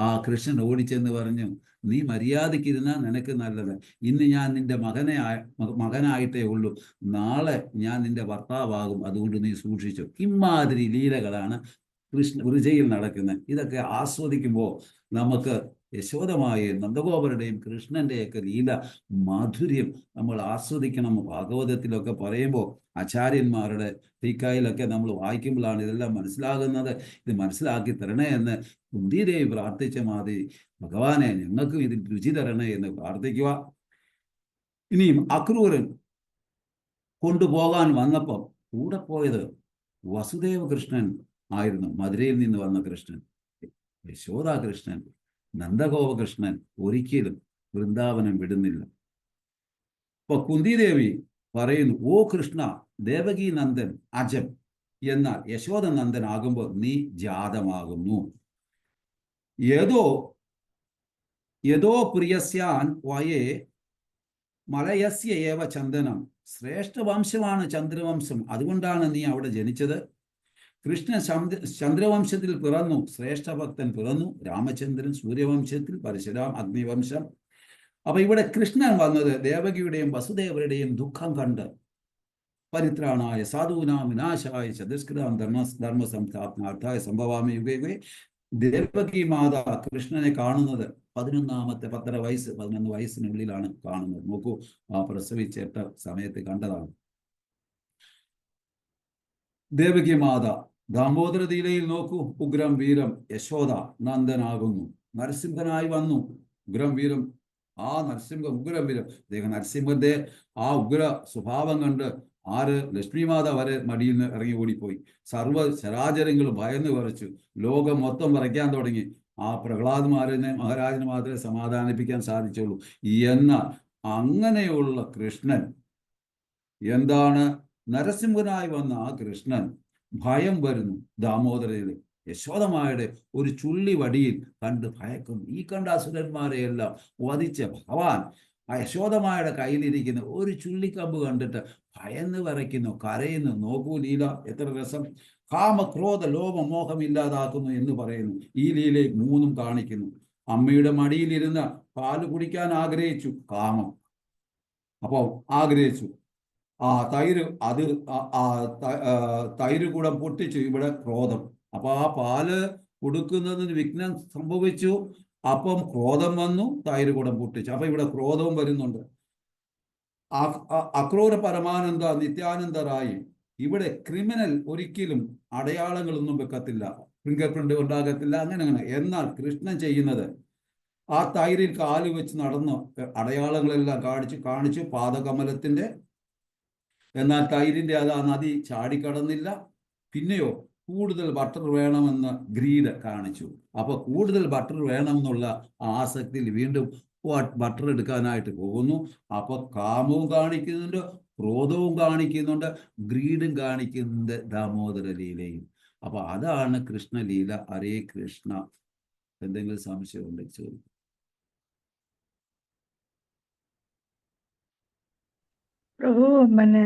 ആ കൃഷ്ണൻ ഓടിച്ചെന്ന് പറഞ്ഞു, നീ മര്യാദയ്ക്കിരുന്നാൽ നിനക്ക് നല്ലത്. ഇന്ന് ഞാൻ നിന്റെ മകനായിട്ടേ ഉള്ളൂ, നാളെ ഞാൻ നിന്റെ ഭർത്താവാകും, അതുകൊണ്ട് നീ സൂക്ഷിച്ചു. ഇമാതിരി ലീലകളാണ് വൃജയിൽ നടക്കുന്നത്. ഇതൊക്കെ ആസ്വദിക്കുമ്പോൾ നമുക്ക് യശോദമായും നന്ദഗോപരുടെയും കൃഷ്ണൻ്റെയൊക്കെ ലീല മാധുര്യം നമ്മൾ ആസ്വദിക്കണം. ഭാഗവതത്തിലൊക്കെ പറയുമ്പോൾ ആചാര്യന്മാരുടെ ടീക്കായിലൊക്കെ നമ്മൾ വായിക്കുമ്പോഴാണ് ഇതെല്ലാം മനസ്സിലാകുന്നത്. ഇത് മനസ്സിലാക്കി തരണേ എന്ന് കുന്തിദേവി പ്രാർത്ഥിച്ച മാതിരി ഭഗവാനെ ഞങ്ങൾക്ക് ഇതിൽ രുചി തരണേ എന്ന് പ്രാർത്ഥിക്കുക. ഇനിയും അക്രൂരൻ കൊണ്ടുപോകാൻ വന്നപ്പം കൂടെ പോയത് വസുദേവ കൃഷ്ണൻ ആയിരുന്നു. മധുരയിൽ നിന്ന് വന്ന കൃഷ്ണൻ, യശോദാ കൃഷ്ണൻ, നന്ദഗോപകൃഷ്ണൻ ഒരിക്കലും വൃന്ദാവനം വിടുന്നില്ല. അപ്പൊ കുന്തിദേവി പറയുന്നു, ഓ കൃഷ്ണ, ദേവകി നന്ദൻ അജം, എന്നാൽ യശോദ നന്ദൻ ആകുമ്പോൾ നീ ജാതമാകുന്നു. യഥോ പ്രിയസ്യാൻ വയേ മലയസ്യ ഏവ ചന്ദനം. ശ്രേഷ്ഠ വംശമാണ് ചന്ദ്രവംശം, അതുകൊണ്ടാണ് നീ അവിടെ ജനിച്ചത്. കൃഷ്ണൻ ചന്ദ്രവംശത്തിൽ പിറന്നു, ശ്രേഷ്ഠഭക്തൻ പിറന്നു. രാമചന്ദ്രൻ സൂര്യവംശത്തിൽ, പരശുരാം അഗ്നിവംശം. അപ്പൊ ഇവിടെ കൃഷ്ണൻ വന്നത് ദേവകിയുടെയും വസുദേവരുടെയും ദുഃഖം കണ്ട് പരിത്രാണായ സാധൂനാം വിനാശായ ചതുഷ്കൃതാം ധർമ്മ സംസ്ഥാപനാർത്ഥായ സംഭവാമി യുഗേ യുഗേ. ദേവകി മാത കൃഷ്ണനെ കാണുന്നത് 11 വയസ്സിനുള്ളിലാണ് കാണുന്നത്. നോക്കൂ, ആ പ്രസവിച്ചേട്ട സമയത്ത് കണ്ടതാണ്. ദേവകി മാത ദാമോദര ലീലയിൽ നോക്കൂ, ഉഗ്രം വീരം യശോദ നന്ദനാകുന്നു. നരസിംഹനായി വന്നു ഉഗ്രം വീരം. ആ ഉഗ്രം വീരം, അദ്ദേഹം നരസിംഹന്റെ ആ ഉഗ്ര സ്വഭാവം കണ്ട് ലക്ഷ്മിമാത വരെ മടിയിൽ നിന്ന് ഇറങ്ങി ഓടിപ്പോയി. സർവ്വ ചരാചരങ്ങളും ഭയന്ന് വിറച്ചു. ലോകം മൊത്തം വിറയ്ക്കാൻ തുടങ്ങി. ആ മഹാരാജന് മാത്രമേ സമാധാനിപ്പിക്കാൻ സാധിച്ചുള്ളൂ. എന്നാൽ അങ്ങനെയുള്ള കൃഷ്ണൻ എന്താണ്, നരസിംഹനായി വന്ന ആ കൃഷ്ണൻ ഭയം വരുന്നു. ദാമോദരയിൽ യശോദമായുടെ ഒരു ചുള്ളി വടിയിൽ കണ്ട് ഭയക്കുന്നു. ഈ കണ്ട അസുരന്മാരെയെല്ലാം വധിച്ച ഭഗവാൻ ആ യശോദമായുടെ കയ്യിലിരിക്കുന്ന ഒരു ചുള്ളിക്കമ്പ് കണ്ടിട്ട് ഭയന്ന് വിറയ്ക്കുന്നു, കരയുന്നു. നോക്കൂ ലീല, എത്ര രസം! കാമ ക്രോധ ലോഭ മോഹം ഇല്ലാതാക്കുന്നു എന്ന് പറയുന്നു. ഈ ലീലയിൽ 3 കാണിക്കുന്നു. അമ്മയുടെ മടിയിലിരുന്ന് പാല് കുടിക്കാൻ ആഗ്രഹിച്ചു, കാമം. അപ്പോൾ ആഗ്രഹിച്ചു. തൈര് കൂടം പൊട്ടിച്ചു, ഇവിടെ ക്രോധം. അപ്പൊ ആ പാല് കൊടുക്കുന്നതിന് വിഘ്നം സംഭവിച്ചു. അപ്പം ക്രോധം വന്നു, തൈര് കൂടം പൊട്ടിച്ചു. അപ്പൊ ഇവിടെ ക്രോധവും വരുന്നുണ്ട്. അക്രൂര പരമാനന്ദ നിത്യാനന്ദ റായി ഇവിടെ ക്രിമിനൽ ഒരിക്കലും അടയാളങ്ങളൊന്നും വെക്കത്തില്ല, ഫിംഗർ പ്രിന്റ് ഉണ്ടാകത്തില്ല, അങ്ങനെ. എന്നാൽ കൃഷ്ണൻ ചെയ്യുന്നത് ആ തൈരിൽ കാല് വെച്ച് നടന്ന് അടയാളങ്ങളെല്ലാം കാണിച്ചു പാദകമലത്തിന്റെ. എന്നാൽ തൈരിന്റെ അത് ആ നദി ചാടിക്കടന്നില്ല. പിന്നെയോ കൂടുതൽ ബട്ടർ വേണമെന്ന് ഗ്രീഡ് കാണിച്ചു. അപ്പൊ കൂടുതൽ ബട്ടർ വേണമെന്നുള്ള ആസക്തിയിൽ വീണ്ടും ബട്ടർ എടുക്കാനായിട്ട് പോകുന്നു. അപ്പൊ കാമവും കാണിക്കുന്നുണ്ട്, ക്രോധവും കാണിക്കുന്നുണ്ട്, ഗ്രീഡും കാണിക്കുന്നുണ്ട്, ദാമോദര ലീലയും. അപ്പൊ അതാണ് കൃഷ്ണലീല. ഹരേ കൃഷ്ണ. എന്തെങ്കിലും സംശയം ഉണ്ടെങ്കിൽ ചോദിക്കും. പ്രഭു പിന്നെ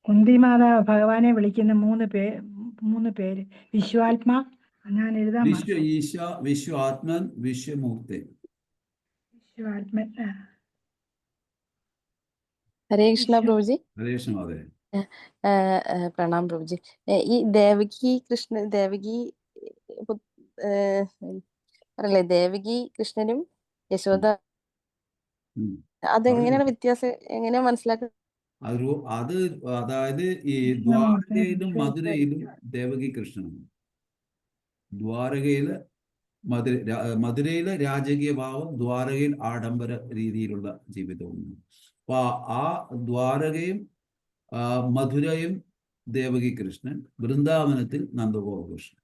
കുന്തിമാത ഭഗവാനെ വിളിക്കുന്ന മൂന്ന് പേര് വിശ്വാത്മ, ഞാൻ എഴുതാൻ വിശ്വ ഈശ, വിശ്വാത്മൻ, വിശ്വമൂർത്തി. വിശ്വാത്മൻ. ഹരേ കൃഷ്ണ പ്രഭുജി. ഹരേ കൃഷ്ണ. അതെ, പ്രണാം പ്രഭുജി. ഈ ദേവകി പറയല്ലേ, ദേവകി കൃഷ്ണനും യശോദ, അതെങ്ങനെയാണ് വ്യത്യാസം, എങ്ങനെയാ മനസ്സിലാക്കുന്നത്? അത് അതായത് ഈ ദ്വാരകയിലും മധുരയിലും ദേവകി കൃഷ്ണനും, മധുരയിലെ രാജകീയ ഭാവം, ദ്വാരകയിൽ ആഡംബര രീതിയിലുള്ള ജീവിതവും. അപ്പൊ ആ ദ്വാരകയും മധുരയും ദേവകി കൃഷ്ണൻ, വൃന്ദാവനത്തിൽ നന്ദഗോപകൃഷ്ണൻ.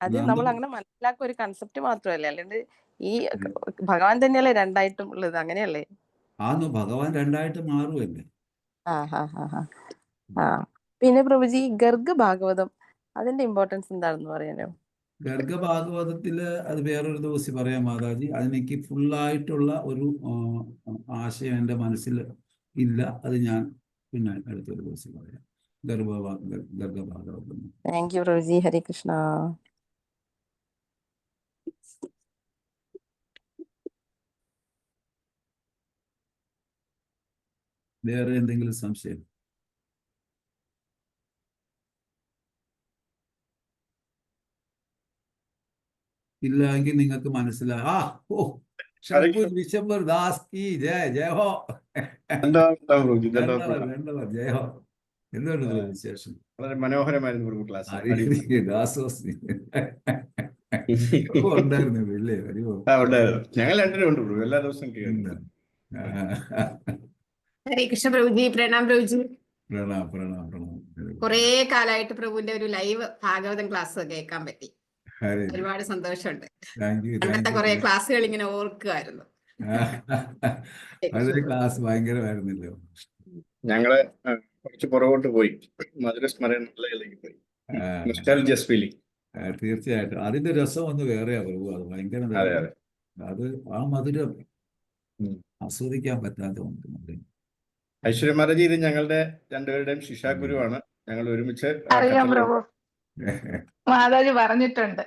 അത് നമ്മൾ അങ്ങനെ മനസ്സിലാക്കുക ഒരു കൺസെപ്റ്റ് മാത്രമല്ലേ, അല്ലാണ്ട് ഈ ഭഗവാൻ തന്നെയല്ലേ രണ്ടായിട്ടും ഉള്ളത്, അങ്ങനെയല്ലേ? ഭഗവാൻ രണ്ടായിട്ട് മാറുമല്ലേ. പിന്നെ പ്രഭുജി, ഗർഗ ഭാഗവതം, അതിന്റെ ഇമ്പോർട്ടൻസ് എന്താണെന്ന് പറയാനോ? ഗർഗഭാഗവതത്തില് അത് വേറൊരു ദിവസം പറയാം മാതാജി. അതെനിക്ക് ഫുള്ളായിട്ടുള്ള ഒരു ആശയം എൻ്റെ മനസ്സിൽ ഇല്ല. അത് ഞാൻ പിന്നെ അടുത്തൊരു ദിവസം പറയാം. ഗർഗഭാഗവതം. Thank you പ്രഭുജി. ഹരേ കൃഷ്ണ. വേറെ എന്തെങ്കിലും സംശയം? ഇല്ല എങ്കിൽ നിങ്ങൾക്ക് മനസ്സിലായി. വിശംബർ ദാസ് കി ജയ. ജയ ഹോ. ജയ ഹോ. എന്തുകൊണ്ട് വിശേഷം? വളരെ മനോഹരമായിരുന്നു ക്ലാസ്. ഉണ്ടായിരുന്നു ഇല്ലേ? ഞങ്ങൾ രണ്ടുപേരും ഉണ്ട്, എല്ലാ ദിവസവും കേൾക്കുന്നു. ഹരേ കൃഷ്ണ പ്രഭുജി. പ്രണാം പ്രഭുജി. പ്രണാം. കുറേ കാലമായിട്ട് പ്രഭുവിന്റെ ഒരു ലൈവ് ഭാഗവതം ക്ലാസ് കേൾക്കാൻ പറ്റി. ഒരുപാട് സന്തോഷമുണ്ട്. അങ്ങനത്തെ കുറെ ക്ലാസ്സുകൾ ഇങ്ങനെ ഓർക്കുമായിരുന്നു. ക്ലാസ് ഭയങ്കരമായിരുന്നല്ലോ. ഞങ്ങള് കുറച്ച് പുറകോട്ട് പോയി, മധുര സ്മരണയിലേക്ക് പോയി. തീർച്ചയായിട്ടും അതിന്റെ രസം ഒന്ന് വേറെയാ പ്രഭു. അത് ഭയങ്കര, അത് ആ മധുരം ആസ്വദിക്കാൻ പറ്റാത്തതുണ്ട്. ഐശ്വര്യ മാതാജി ഇത് ഞങ്ങളുടെ രണ്ടുപേരുടെയും ശിക്ഷാഗുരുവാണ്. ഞങ്ങൾ ഒരുമിച്ച് അറിയാം പ്രഭു, മാതാജി പറഞ്ഞിട്ടുണ്ട്.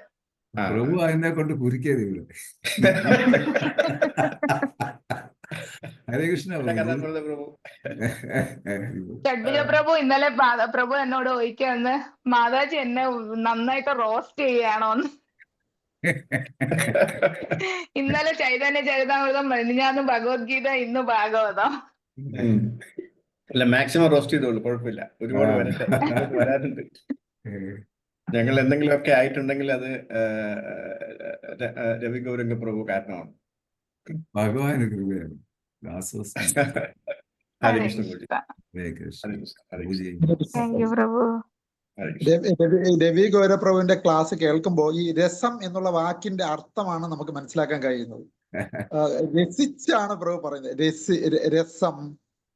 പ്രഭു അതിനെ കൊണ്ട് കുരിക്കിയത് ഇവിടെ. ഹരേ കൃഷ്ണ പ്രഭു. ഷഡ്വിജ പ്രഭു ഇന്നലെ പ്രഭു എന്നോട് ചോദിക്കാന്ന്, മാതാജി എന്നെ നന്നായിട്ട് റോസ്റ്റ് ചെയ്യാണോന്ന്. ഇന്നലെ ചൈതന്യ ചരിതാമൃതം, മെനിഞ്ഞാന്ന് ഭഗവത്ഗീത, ഇന്ന് ഭാഗവതം. അല്ല, മാക്സിമം റോസ്റ്റ് ചെയ്തോളൂ, കുഴപ്പമില്ല. ഒരുപാട് വരാറുണ്ട്. ഞങ്ങൾ എന്തെങ്കിലുമൊക്കെ ആയിട്ടുണ്ടെങ്കിൽ അത് രവി ഗൗരംഗ പ്രഭു കാരണമാണ്. ഭഗവാന് കൃപയാണ്. ഹരേ കൃഷ്ണ പൂജി. രവി ഗൗരപ്രഭുവിന്റെ ക്ലാസ് കേൾക്കുമ്പോൾ ഈ രസം എന്നുള്ള വാക്കിന്റെ അർത്ഥമാണ് നമുക്ക് മനസ്സിലാക്കാൻ കഴിയുന്നത്. രസിച്ചാണ് പ്രഭു പറയുന്നത്. രസം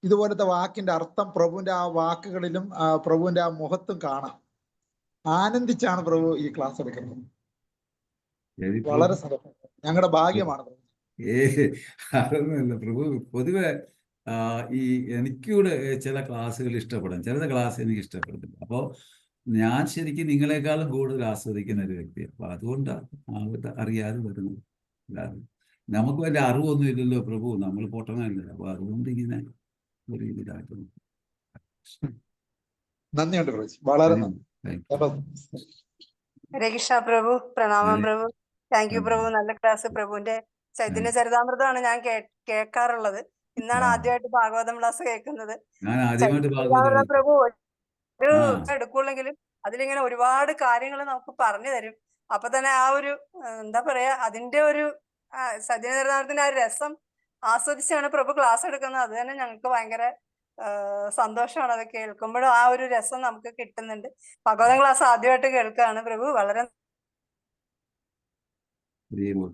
ഇതുപോലത്തെ വാക്കിന്റെ അർത്ഥം പ്രഭുവിന്റെ ആ വാക്കുകളിലും പ്രഭുവിന്റെ ആ മുഖത്തും കാണാം. ആനന്ദിച്ചാണ് പ്രഭു ഈ ക്ലാസ് എടുക്കുന്നത്. വളരെ സന്തോഷം, ഞങ്ങളുടെ ഭാഗ്യമാണ്. അതൊന്നുമല്ല പ്രഭു. പൊതുവെ ഈ എനിക്കൂടെ ചില ക്ലാസ്സുകൾ ഇഷ്ടപ്പെടും, ചില ക്ലാസ് എനിക്ക് ഇഷ്ടപ്പെടുന്നില്ല. അപ്പോൾ ഞാൻ ശരിക്കും നിങ്ങളെക്കാളും കൂടുതൽ ആസ്വദിക്കുന്ന ഒരു വ്യക്തിയാണ്. അപ്പൊ അതുകൊണ്ടാണ് അറിയാതെ വരുന്നത്. അല്ലാതെ നമുക്ക് വലിയ അറിവൊന്നും ഇല്ലല്ലോ പ്രഭു, നമ്മൾ പൊട്ടണല്ലേ. അപ്പൊ അതുകൊണ്ട് ഇങ്ങനെ ഒരു ഇതാക്കുന്നു. നന്ദിയുണ്ട് പ്രഭു, വളരെ നന്ദി. ഹരേ കൃഷ്ണ പ്രഭു. പ്രണാമം പ്രഭു. താങ്ക് യു പ്രഭു. നല്ല ക്ലാസ്. പ്രഭുവിന്റെ ചൈതന്യ ചരിതാമൃതമാണ് ഞാൻ കേൾക്കാറുള്ളത്. ഇന്നാണ് ആദ്യമായിട്ട് ഭാഗവതം ക്ലാസ് കേൾക്കുന്നത്. ഞാൻ ആദ്യമായിട്ട് ഭാഗവതം പ്രഭു ഒരു എടുക്കുള്ളെങ്കിലും അതിലിങ്ങനെ ഒരുപാട് കാര്യങ്ങൾ നമുക്ക് പറഞ്ഞു തരും. അപ്പൊ തന്നെ ആ ഒരു എന്താ പറയാ, അതിന്റെ ഒരു ചൈതന്യ ചരിതാമൃതത്തിന്റെ ആ രസം ആസ്വദിച്ചാണ് പ്രഭു ക്ലാസ് എടുക്കുന്നത്. അത് തന്നെ ഞങ്ങൾക്ക് ഭയങ്കര സന്തോഷമാണ്. അത് കേൾക്കുമ്പോഴും ആ ഒരു രസം നമുക്ക് കിട്ടുന്നുണ്ട്. ഭാഗവതം ക്ലാസ് ആദ്യമായിട്ട് കേൾക്കുകയാണ് പ്രഭു. വളരെ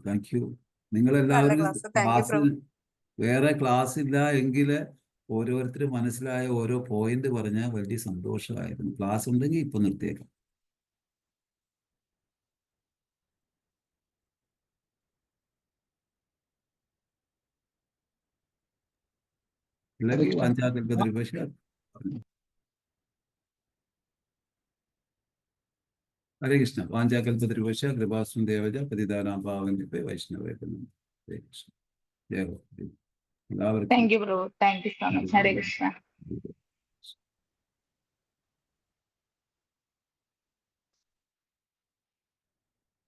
താങ്ക് യു. നിങ്ങളെല്ലാവരും താങ്ക് യു പ്രഭു. വേറെ ക്ലാസ് ഇല്ല എങ്കിൽ ഓരോരുത്തരും മനസ്സിലായ ഓരോ പോയിന്റ് പറഞ്ഞാൽ വലിയ സന്തോഷമായിരുന്നു. ക്ലാസ് ഉണ്ടെങ്കിൽ ഇപ്പൊ നിർത്തിയേക്കാം. അല്ലെങ്കിൽ വാഞ്ചാകൽപതൃ ഹരേ കൃഷ്ണ. വാഞ്ചാകൽപതൃഭ്യശ്ച കൃപാസ്തും ദേവജ പതിതാനാം പാവനേഭ്യോ വൈഷ്ണവേഭ്യോ നമഃ. ഹരേ കൃഷ്ണ. ജയ ഹോ. എല്ലാവർക്കും thank you Prabhu. Thank you so much. Hare Krishna.